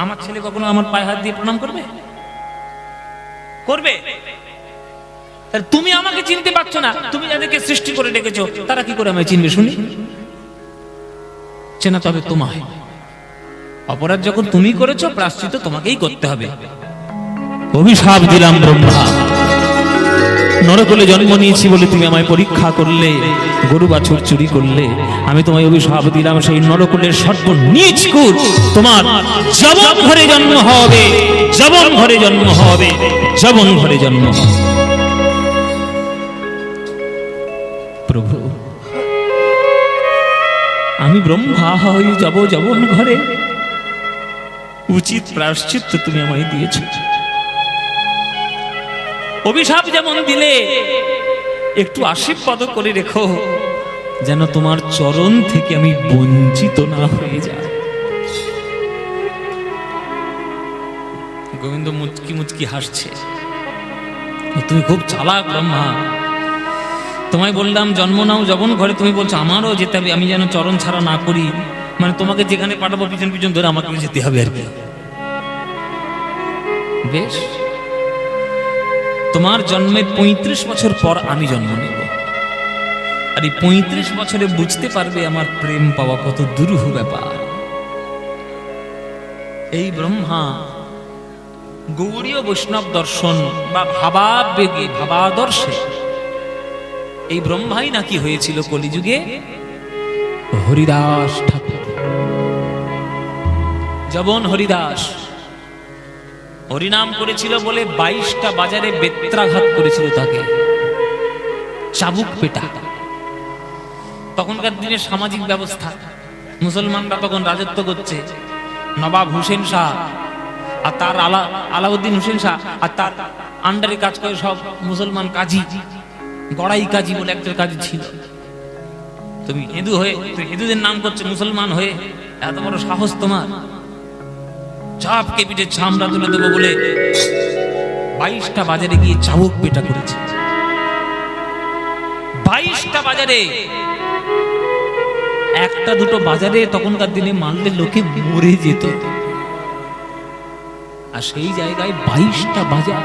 আমার ছেলে কখনো আমার পায়ে হাত দিয়ে প্রণাম করবে? করবে? তাহলে তুমি আমাকে চিনতে পারছো না, তুমি যাদেরকে সৃষ্টি করে রেখেছো তারা কি করে আমায় চিনবে শুনি? চেনা তবে তোমায়। অপরাধ যখন তুমি করেছো, প্রায়শ্চিত্ত তোমাকেই করতে হবে। অভিশাপ দিলাম ব্রহ্মা, নরকুলে জন্ম নিয়েছি বলে তুমি আমায় পরীক্ষা করলে, গরু বাছুর চুরি করলে, আমি তোমায় অভিশাপ দিলাম সেই নরকুলের সর্বনীচ কুল তোমার যবন ঘরে জন্ম হবে, যবন ঘরে জন্ম হবে, যবন ঘরে জন্ম হবে। প্রভু, আমি ব্রহ্মা হয়ে যাব যবন ঘরে, উচিত প্রায়শ্চিত্ত তুমি আমায় দিয়েছ। অভিশাপ যেমন দিলে, একটু আশীর্বাদ করে রেখো যেন তোমার চরণ থেকে আমি বঞ্চিত না হয়ে যাই। গোবিন্দ মুচকি মুচকি হাসছে, তুমি খুব চালাক ব্রহ্মা। তোমায় বললাম জন্ম নাও যবন ঘরে, তুমি বলছো আমারও যেতে হবে, আমি যেন চরণ ছাড়া না করি, মানে তোমাকে যেখানে পাঠাবো পিছন পিছন ধরে আমাকে যেতে হবে আর কি। বেশ, তোমার জন্মের 35 বছর পর আমি জন্ম নেব, আর এই 35 বছরে বুঝতে পারবে আমার প্রেম পাওয়া কত দুরূহ ব্যাপার। এই ব্রহ্মা গৌড়ীয় বৈষ্ণব দর্শন বা ভাবাবেগে ভাবাদর্শে এই ব্রহ্মাই নাকি হয়েছিল কলিযুগে হরিদাস ঠাকুর। যবন হরিদাস হরিনাম করেছিল বলে 22টা বাজারে বেত্রাঘাত করেছিল তাকে, চাবুক পেটা। তখনকার দিনে সামাজিক ব্যবস্থা, মুসলমানরা তখন রাজত্ব করছে, নবাব হুসেন শাহ আর তার আলাউদ্দিন হুসেন শাহ আর তার আন্ডারে কাজ করে সব মুসলমান কাজী, গড়াই কাজী বলে একটা কাজী ছিল। তুমি হিন্দু হয়ে, তুই হিন্দুদের নাম করছে মুসলমান হয়ে, এত বড় সাহস তোমার? চাপকে পিঠে চামড়া তুলে দেবো বলে 22টা বাজারে গিয়ে চাবুক পেটা করেছে। 22টা বাজারে, একটা দুটো বাজারে তখনকার দিনে মারলে লোকে মরে যেত, আর সেই জায়গায় 22টা বাজার।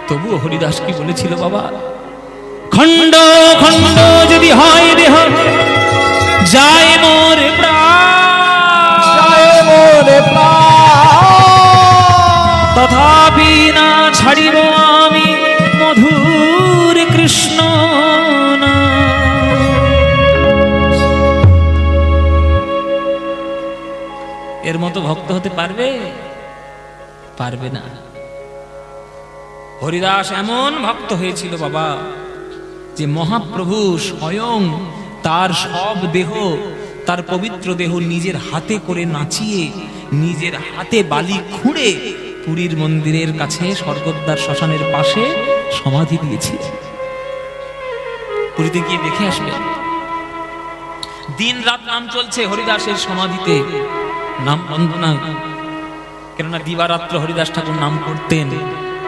তবুও হরিদাস কি বলেছিল বাবা, খণ্ড খণ্ড যদি হয় দেহ যায় মোর প্রাণ, যায় মোরে প্রাণ, তথাপি না ছাড়িব আমি মধুর কৃষ্ণ নাম। এর মতো ভক্ত হতে পারবে? পারবে না। হরিদাস এমন ভক্ত হয়েছিল বাবা যে মহাপ্রভু স্বয়ং তার সব দেহ, তার পবিত্র দেহ নিজের হাতে করে নাচিয়ে, নিজের হাতে বালি খুঁড়ে পুরীর মন্দিরের কাছে স্বর্গদ্বার শ্মশানের পাশে সমাধি দিয়েছিল। পুরীতে গিয়ে দেখে আসবেন, দিন রাত নাম চলছে হরিদাসের সমাধিতে, নাম বন্ধ না। কেননা দিবারাত্র হরিদাস ঠাকুর নাম করতেন,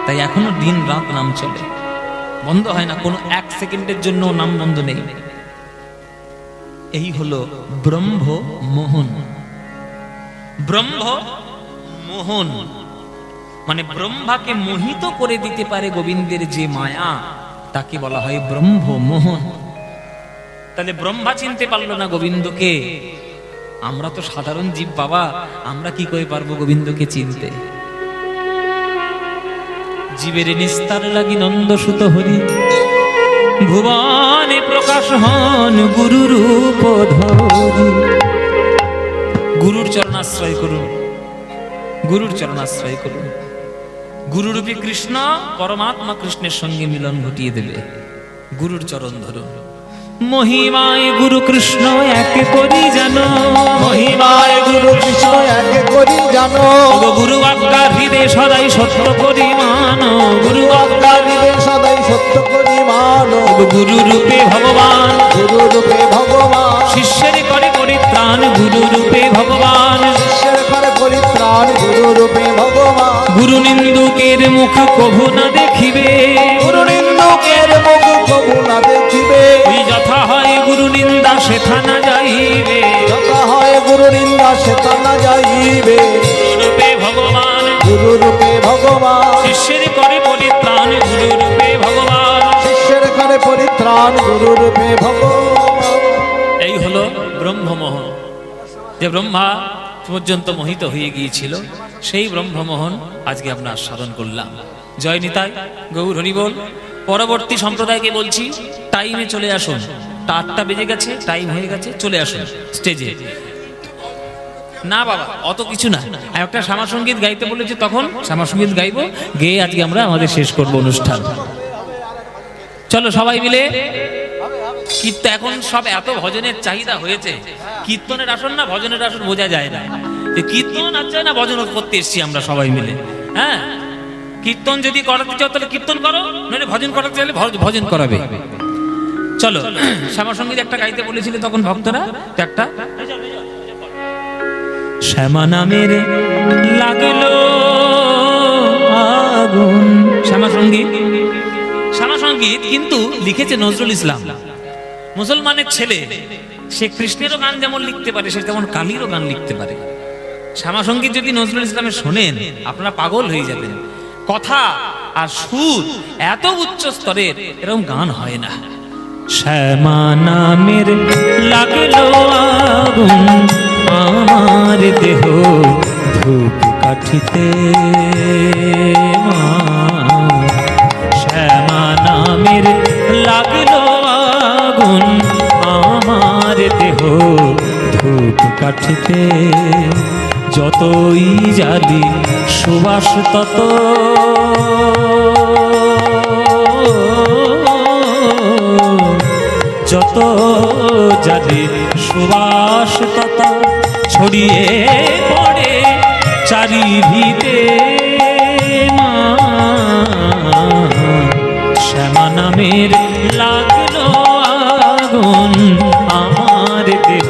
তাই এখনো দিন রাত নাম চলে, বন্ধ হয় না, কোনো 1 সেকেন্ডের জন্য নাম বন্ধ নেই। এই হলো ব্রহ্ম মোহন। ব্রহ্ম মোহন মানে ব্রহ্মাকে মোহিত করে দিতে পারে গোবিন্দের যে মায়া, তাকে বলা হয় ব্রহ্ম মোহন। তাহলে ব্রহ্মা চিনতে পারলো না গোবিন্দকে, আমরা তো সাধারণ জীব বাবা, আমরা কি করে পারবো গোবিন্দকে চিনতে? জীবের নিস্তার লাগি নন্দ সুত হরি, ভুবনে প্রকাশ হন গুরু রূপ ধরি। গুরুর চরণাশ্রয় করুন, গুরুর চরণাশ্রয় করুন। গুরুরূপী কৃষ্ণ পরমাত্মা কৃষ্ণের সঙ্গে মিলন ঘটিয়ে দেবে। গুরুর চরণ ধরুন। মহিমায় গুরু কৃষ্ণ এক করি জানো, মহিমায় গুরু কৃষ্ণ একে করি জানো, গুরু আজ্ঞা হৃদয় সদাই সত্য করি মানো, গুরু আজ্ঞা হৃদয় সদাই সত্য করি মানো, গুরু রূপে ভগবান, গুরু রূপে ভগবান, শিষ্যের করে পরিত্রাণ গুরু রূপে ভগবান, শিষ্যের করে পরিত্রাণ গুরু রূপে ভগবান, গুরু নিন্দুকের মুখ কভু না দেখিবে, গুরু নিন্দুকের মুখ কবু না দেখিবে, ওই যথা হয় গুরু নিন্দা সেথা না যাইবে, যথা হয় গুরু নিন্দা সেটা না যাইবে, গুরু রূপে ভগবান, গুরু রূপে ভগবান, শিষ্যের করে পরিত্রাণ গুরু রূপে ভগবান, শিষ্যের করে পরিত্রাণ গুরু রূপে ভগবান। এই হলো ব্রহ্মমোহন। যে ব্রহ্মা পর্যন্ত মোহিত হয়ে গিয়েছিল, সেই ব্রহ্মমোহন আজকে আমরা সাধন করলাম। জয় নিতাই, গৌর হরি বল। পরবর্তী সম্প্রদায়কে বলছি, টাইমে চলে আসুন। 8টা বেজে গেছে, টাইম হয়ে গেছে, চলে আসুন স্টেজে। না বাবা, অত কিছু না, একটা শ্যামা সঙ্গীত গাইতে বলেছে, তখন শ্যামা সঙ্গীত গাইবো, গেয়ে আজকে আমরা আমাদের শেষ করব অনুষ্ঠান। চলো সবাই মিলে কীর্তন। এখন সব এত ভজনের চাহিদা হয়েছে, কীর্তনের আসন না ভজনের আসন বোঝা যায় না, যে কীর্তন আছে না ভজন করতে এসছি আমরা সবাই মিলে। হ্যাঁ, কীর্তন যদি করাতে চাও তাহলে কীর্তন করো, নইলে ভজন করাতে চাইলে ভজন করাবে। চলো, শ্যামা সঙ্গীত একটা গাইতে বলেছিল তখন ভক্তরা, একটা শ্যামা নামের লাগলো আগুন। শ্যামা সঙ্গীত, শ্যামা সঙ্গীত কিন্তু লিখেছে নজরুল ইসলাম, মুসলমানের ছেলে। সে কৃষ্ণেরও গান যেমন লিখতে পারে, সে তেমন কালীরও গান লিখতে পারে। শ্যামা সঙ্গীত যদি নজরুল ইসলামের শোনেন, আপনারা পাগল হয়ে যাবেন। কথা আর সুর এত উচ্চ স্তরের, এরকম গান হয় না। শ্যামা নামের লাগলো আগুন আমার দেহ ধূপ কাঠিতে, শ্যামা নামের লাগলো আগুন আমার দেহ ধূপ কাঠিতে, যতই জালি সুবাস তত, যত জালি সুবাস তত ছড়িয়ে পড়ে চারিভিতে, মা শ্যামা নামের লাগলো আগুন আমার দেহ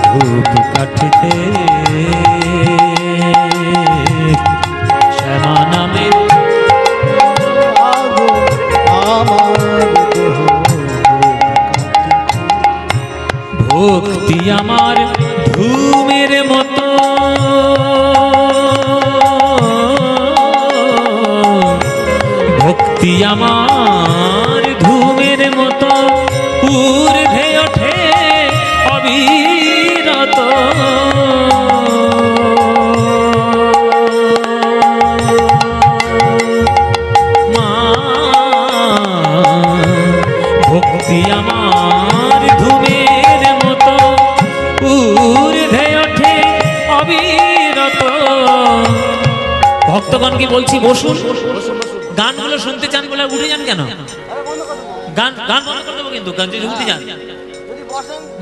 ধূপ কাঠিতে, শ্যামা নামের আগুন আমার দেহ ভক্তি আমার ধূমের মতো, ভক্তি আমার ধূমের মতো ঊর্ধ্বে ওঠে অবিরত, মা ভক্তি আমার ধূমের মতো ঊর্ধ্বে ওঠে অবিরত। ভক্তগণকে বলছি বসুন, গানগুলো শুনতে চান বলে উঠে যান কেন? গান গান বন্ধ করে দেবো কিন্তু, গান যদি উঠে যান,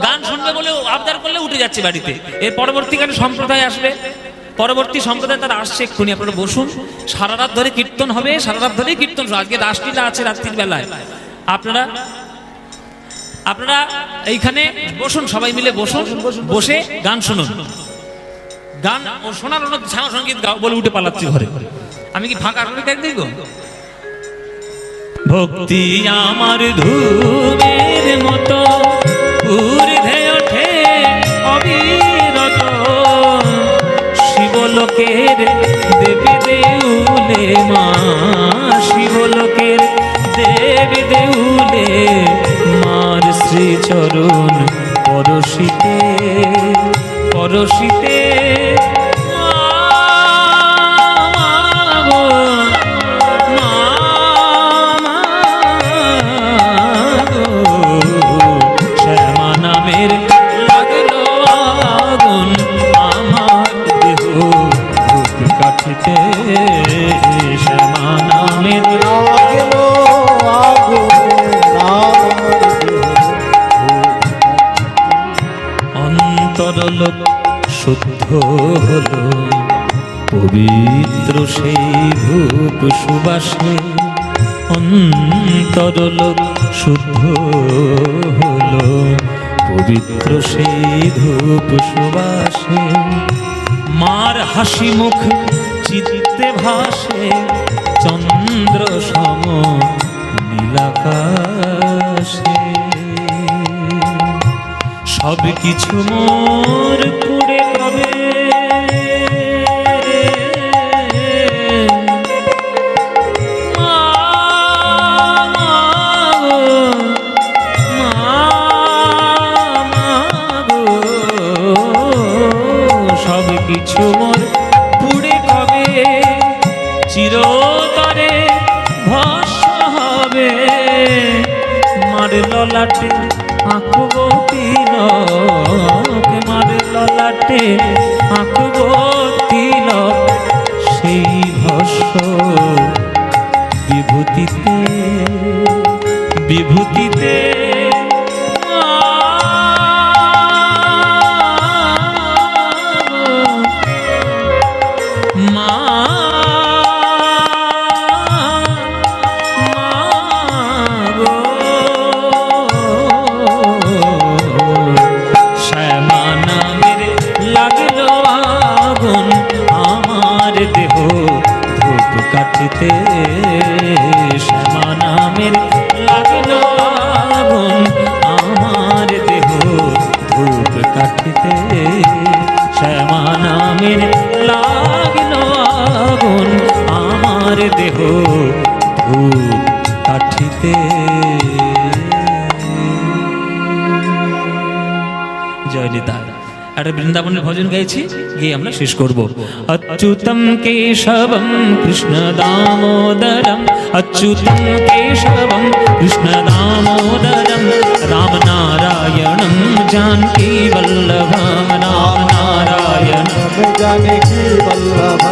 গান শুনবে বলে আবদার করলে উঠে যাচ্ছে বাড়িতে। এর পরবর্তীকালে সম্প্রদায় আসবে, পরবর্তী সম্প্রদায় তারা আসছে এক্ষুনি, আপনারা বসুন। সারা রাত ধরে কীর্তন হবে, সারা রাত ধরে কীর্তন, আজকে রাসলীলা আছে রাত্রির বেলায়। আপনারা আপনারা এইখানে বসুন, সবাই মিলে বসুন, বসে গান শুনুন। গান ও শোনার অন্য শ্যামা সঙ্গীত গাও বলে উঠে পালাচ্ছি ঘরে। আমি কি ফাঁকা করে দেখ গো? ভক্তি আমার ধূমের মতো ঊর্ধ্বে ওঠে অবিরত, শিবলোকের দেবী দেউলে, মা শিবলোকের দেবী দেউলে, মার শ্রীচরণ পরশিতে পরশিতে, শ্যামা নামের লাগলো আগুন আমার দেহ ধূপ কাঠিতে, শ্যামা নামের লাগলো আগুন আমার দেহ অন্তরলোক শুদ্ধ হলো পবিত্র সেই ধূপ সুবাসে, অন্তরলোক শুদ্ধ হলো পবিত্র সেই ধূপ সুবাসে, মার হাসি মুখ চিত্তে ভাসে চন্দ্র সম নীলাকাশে, সব কিছু মোর পুড়ে কবে, সব কিছু মোর পুড়ে কবে, চিরতরে ভস্ম হবে, মার ললাটে আঁকবো তিলক, মার ললাটে আঁকবো তিলক, সেই ভস্ম বিভূতিতে বিভূতিতে, মা গো শ্যামা নামের লাগলো আগুন আমার দেহ ধূপ কাঠিতে, শ্যামা নামের লাগলো আগুন আমার দেহ ধূপ কাঠিতে, শ্যামা নামের লাগলো আগুন আমার দেহ ধূপ কাঠিতে। জয় নিতাই। একটা বৃন্দাবনের ভজন গাইছি, গিয়ে আমরা শেষ করব। অচ্যুতম কেশবম কৃষ্ণ দামোদরম, অচ্যুতম কেশবম কৃষ্ণ দামোদরম, রাম নারায়ণম জানকী বল্লভম, রাম নারায়ণম জানকী বল্লভা,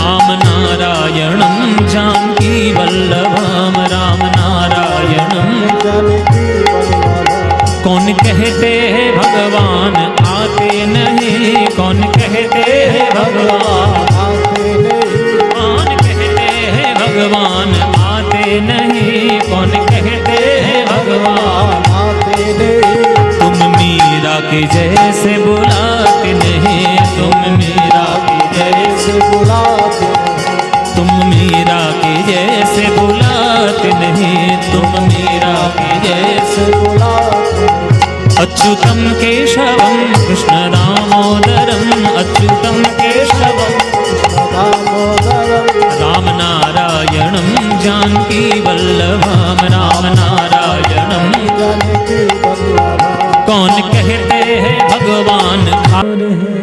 राम नारायणं जानकी वल्लभम, राम नारायणं। जानकी बल्लभा। कौन कहते हैं भगवान आते नहीं, कौन कहते हैं भगवान, आते नहीं, कौन कहते हैं भगवान आते नहीं, कौन कहते हैं भगवान आते नहीं। तुम मीरा के जैसे बुलाते नहीं, तुम मीरा के जैसे, जैसे बुलाते तुम मीरा के जैसे बुलाते नहीं, तुम मीरा के जैसे। बुलाते अच्युतम केशवम कृष्ण दामोदरम, अच्युतम केशवम दामोदरम, राम नारायणम जानकी वल्लभम, राम नारायणम। जानकी बल्लभा। कौन कहते हैं भगवान खार है,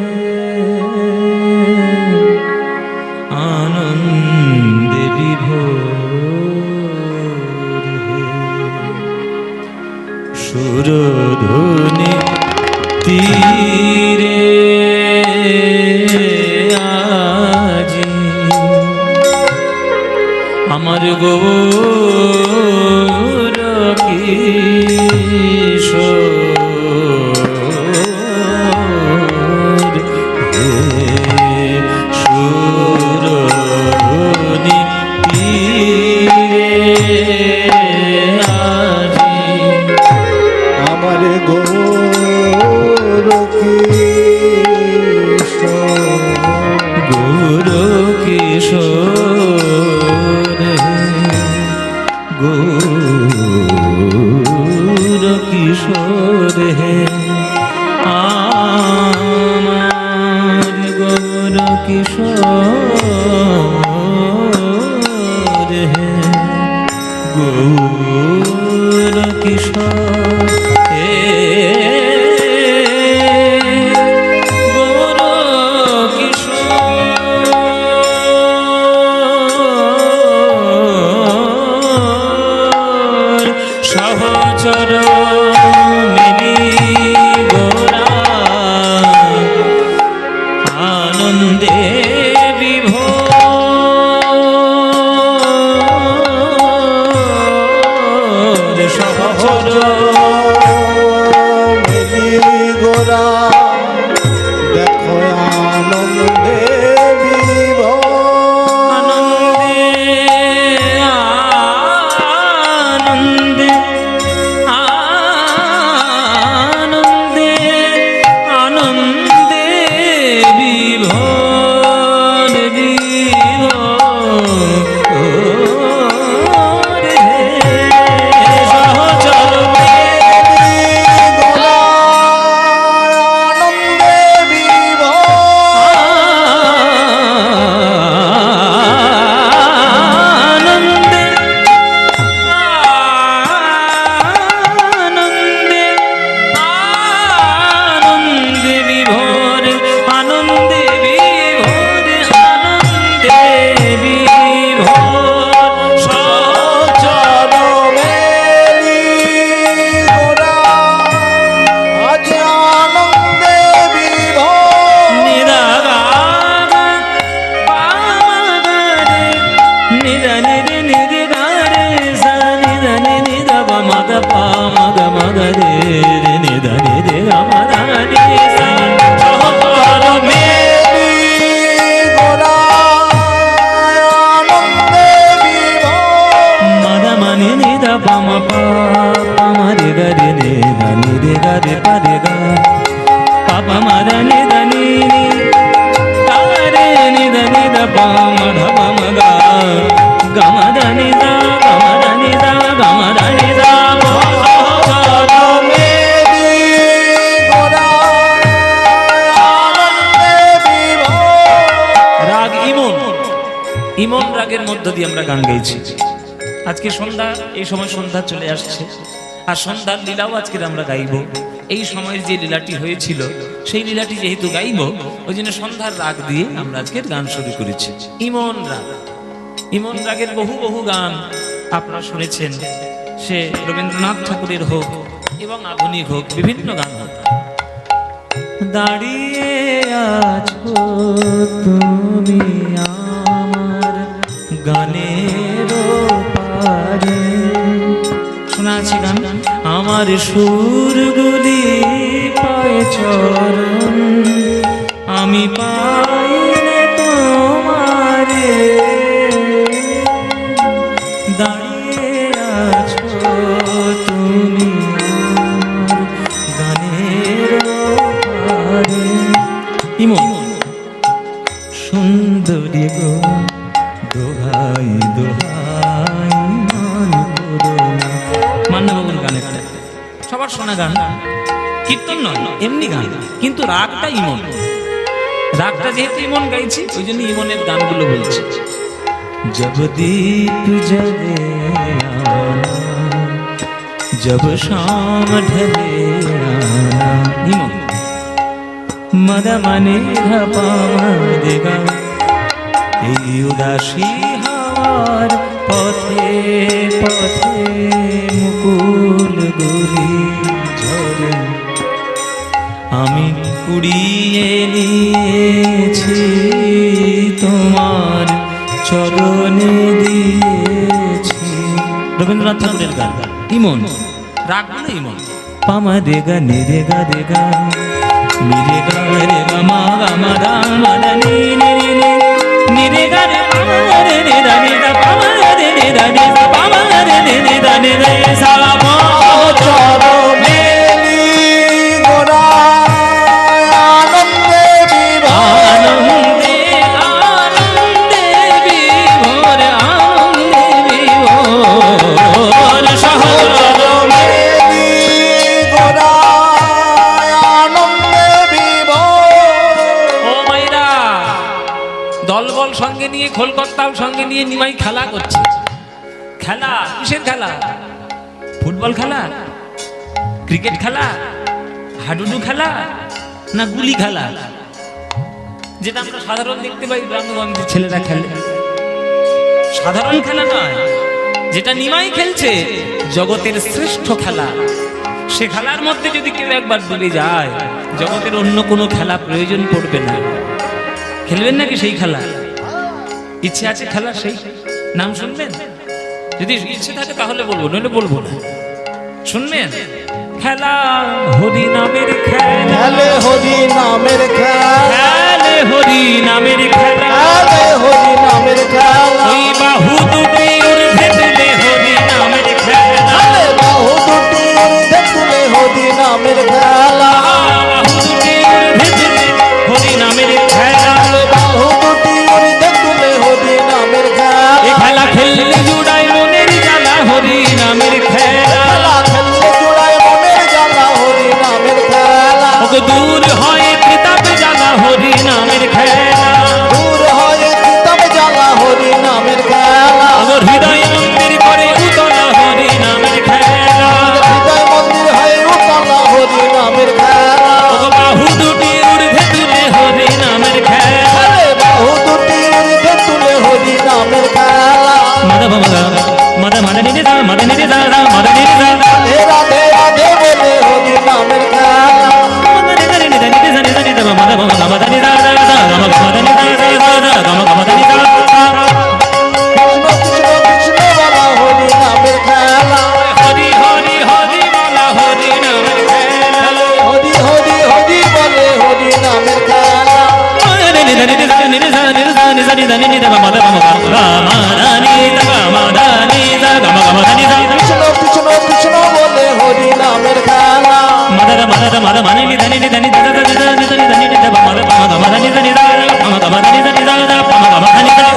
आनंद विभोर है, सुरधुनि तीरे আজি আমার গৌর কিশোর হে, সুরধুনি তীরে আজি আমার গৌর কিশোর, গৌর কিশোর হে, গৌর কিশোর হে, আমার গৌর কিশোর হে, গৌর কিশোর হে, গৌর কিশোর সহচর মিলি গোরা আনন্দে বিভোর, সহচর মিলি গোরা দেখো আনন্দে বিভোর। আনন্দে আনন্দে আনন্দে বিভোর বিভোর হে, সহচর আনন্দে আনন্দে আনন্দে বিভোর, আনন্দে বিভোর, আনন্দে বিভোর, সহচর নিরাগাগা পামাগারে, নিদানিরে নিরিগারে সা, নিদানি নিদা পামাগ পামাগ মগরে, নিদানিরে গামাদানি সা, সহচর মদমনি নিদা পামা পামারে গরে নিদানি রে গরে পরে গা, পাপা মদনি দনি তারে নিদানি দা পামা ধমগা, গমদনি দা গমদনি দা গমদনি দা, সহচর রাগ ইমন, ইমন রাগের মধ্য দিয়ে আমরা গান গাইছি। আজকে সন্ধ্যা, এই সময় সন্ধ্যা চলে আসছে, আর সন্ধ্যার লীলাও আজকে আমরা গাইব। এই সময়ের যে লীলাটি হয়েছিল সেই লীলাটি যেহেতু গাইব, ওই জন্য সন্ধ্যার রাগ দিয়ে আমরা আজকের গান শুরু করেছি। ইমন রাগ, ইমন রাগের বহু বহু গান আপনারা শুনেছেন, সে রবীন্দ্রনাথ ঠাকুরের হোক এবং আধুনিক হোক, বিভিন্ন গান হোক। দাঁড়িয়ে আছো তুমি আমার গানের পারে, শোনা আছে গান, আমার সুরগুলি পায়ে চরণ, আমি পাই না তোমারে, দাঁড়িয়ে আছো তুমি আমার গানের পারে। ইমন সুন্দরী গো দোহাই দোহাই মান করো না, মান্নাবাবুর গানে গানে সবার শোনা গান, কীর্তন নয়, এমনি গান, কিন্তু রাগটা ইমন। রাগটা যেহেতু ইমন গাইছি, ওই জন্য ইমনের গানগুলো বলছি। जब दीप जले आना, जब शाम ढले आना, इमन मद मने देगा এই উদাসী হাওয়ার পথে পথে মুকুল গুলি ঝরে, আমি কুড়িয়ে নিয়েছি তোমার চরণে দিয়েছি। রবীন্দ্রনাথ ঠাকুরের গান, ইমন রাগ মানে ইমন। পামা দেগা নে দেগা দেগা মিরে গা রে গা মা গা মা দা মা দা নি নি নি নি রে গা রে পামা রে নে দা নি দা পামা রে নে দা নি দা পামা রে নে নে দা নি রে সা মা চরণে গোরা আনন্দে বিভোর, আনন্দে আনন্দে বিভোর, আনন্দে বিভোর শহর। চরণে গোরা আনন্দে বিভোর। ও মাইরা, দলবল সঙ্গে নিয়ে, খোলকর্তাও সঙ্গে নিয়ে নিমাই খেলা করছে। খেলা কিসের খেলা? ফুটবল খেলা, ক্রিকেট খেলা, হাডুডু খেলা, না গুলি খেলা, যেটা আমরা সাধারণ দেখতে পাই গ্রামগঞ্জে ছেলেরা খেলে। সাধারণ খেলা নয়, যেটা নিমাই খেলছে জগতের শ্রেষ্ঠ খেলা। সে খেলার মধ্যে যদি কেউ একবার ডুবে যায়, জগতের অন্য কোনো খেলা প্রয়োজন পড়বে না। খেলবেন নাকি সেই খেলা? ইচ্ছে আছে খেলার, সেই নাম শুনবেন? যদি ইচ্ছে থাকে তাহলে বলবো, নইলে বলবো না। শুনবেন? খেলা হরি নামের খেলা, খেলে হরি নামের খেলা, খেলে হরি নামের খেলা, খেলে হরি নামের খেলা, ওই বাহু দুটি ঊর্ধ্বে তুলে হরি নামের খেলা, খেলে বাহু দুটি ঊর্ধ্বে তুলে হরি নামের খেলা, বাহু দুটি ঊর্ধ্বে তুলে হরি নামের খেলা, খেলে বাহু দুটি ঊর্ধ্বে তুলে হরি নামের এ খেলা, খেলা খেললে জুড়ায় মনের জ্বালা হরি নামের খেলা, খেলা খেললে জোড়ায় মনের জ্বালা হরি নামের খেলা, ওগো দূর হয় ত্রিতাপ জ্বালা হরি নামের খেলা, দূর হয়ে ত্রিতাপ জ্বালা হরি নামের খেলা, ওগো হৃদয় মন্দির করে উতলা হরি নামের খেলা, হৃদয় মন্দির হয়ে উতলা হরি নামের খেলা, ওগো বাহু দুটি ঊর্ধ্বে তুলে হরি নামের খেলা, খেলে বাহু দুটি ঊর্ধ্বে তুলে হরি নামের খেলা, মদ মদ মদ মদ নিরে দা মদ নিরে দা মদ নিরে দা রাধে রাধে রাধে বলে হরি নামের খেলা, মদ নিরে নিরে নিরে নিরে নিরে মদ মদ মদ নিরে দা দা গম মদ নিরে দা দা গম মদ নিরে দা কৃষ্ণ কৃষ্ণ কৃষ্ণ বলা হরি নামের খেলা, হরি হরি হরি বলা হরি নামের খেলা, হরি হরি হরি বলে হরি নামের খেলা, কৃষ্ণ কৃষ্ণ কৃষ্ণ বলে হরি নামের খেলা,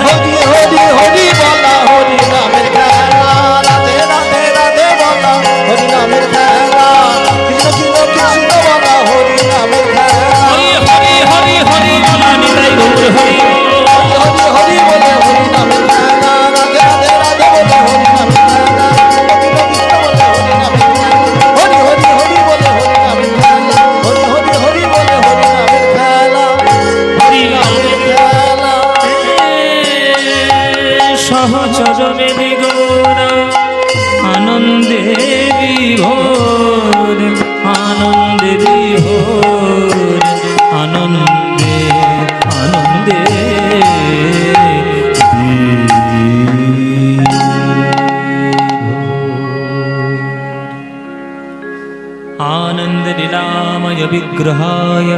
হরি হরি হরি বলা হরি নামের খেলা, রাধে রাধে রাধে বলা হরি নামের খেলা, কৃষ্ণ কৃষ্ণ কৃষ্ণ বলা হরি নামের খেলা, হরি হরি বলে হরি নামের খেলা। সহচরণে গৌরা আনন্দে বিভোর, আনন্দে বিভোর, আনন্দে আনন্দে आनंद लीलामय विग्रहाय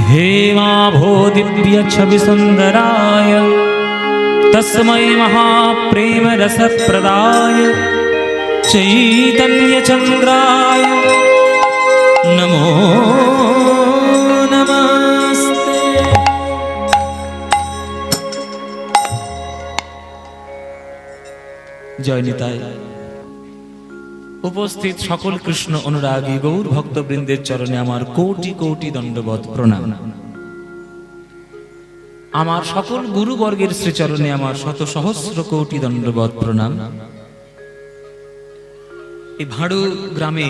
हेमाभो दिव्य छवि सुंदराय तस्मै महाप्रेम रस प्रदाय चैतन्य चंद्राय नमो नमस्ते। जय निताय। উপস্থিত সকল কৃষ্ণ অনুরাগী গৌর ভক্তবৃন্দের চরণে আমার কোটি কোটি দণ্ডবত প্রণাম। আমার সকল গুরুবর্গের শ্রীচরণে আমার শত সহস্র কোটি দণ্ডবত প্রণাম। এই ভাড়ু গ্রামে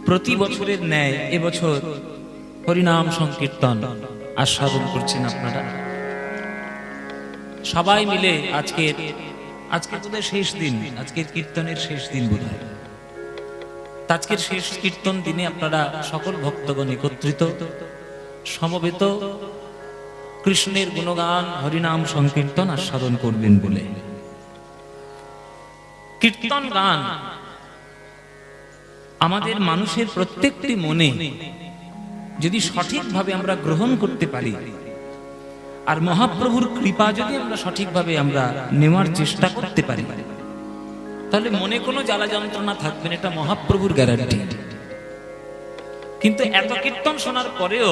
প্রতি বছরের ন্যায় এবছর হরিনাম সংকীর্তন আস্বাদন করছেন আপনারা সবাই মিলে। আজকে বোধহয় শেষ দিন, আজকের কীর্তনের শেষ দিন বোধহয়। আজকের শেষ কীর্তন দিনে আপনারা সকল ভক্তগণ একত্রিত সমবেত কৃষ্ণের গুণগান হরিনাম সংকীর্তন আস্বাদন করবেন বলে। কীর্তন গান আমাদের মানুষের প্রত্যেকটি মনে যদি সঠিকভাবে আমরা গ্রহণ করতে পারি আর মহাপ্রভুর কৃপা যদি আমরা সঠিকভাবে আমরা নেওয়ার চেষ্টা করতে পারি, তাহলে মনে কোনো জ্বালা যন্ত্রণা থাকবে না, এটা মহাপ্রভুর গ্যারান্টি। কিন্তু এত কীর্তন শোনার পরেও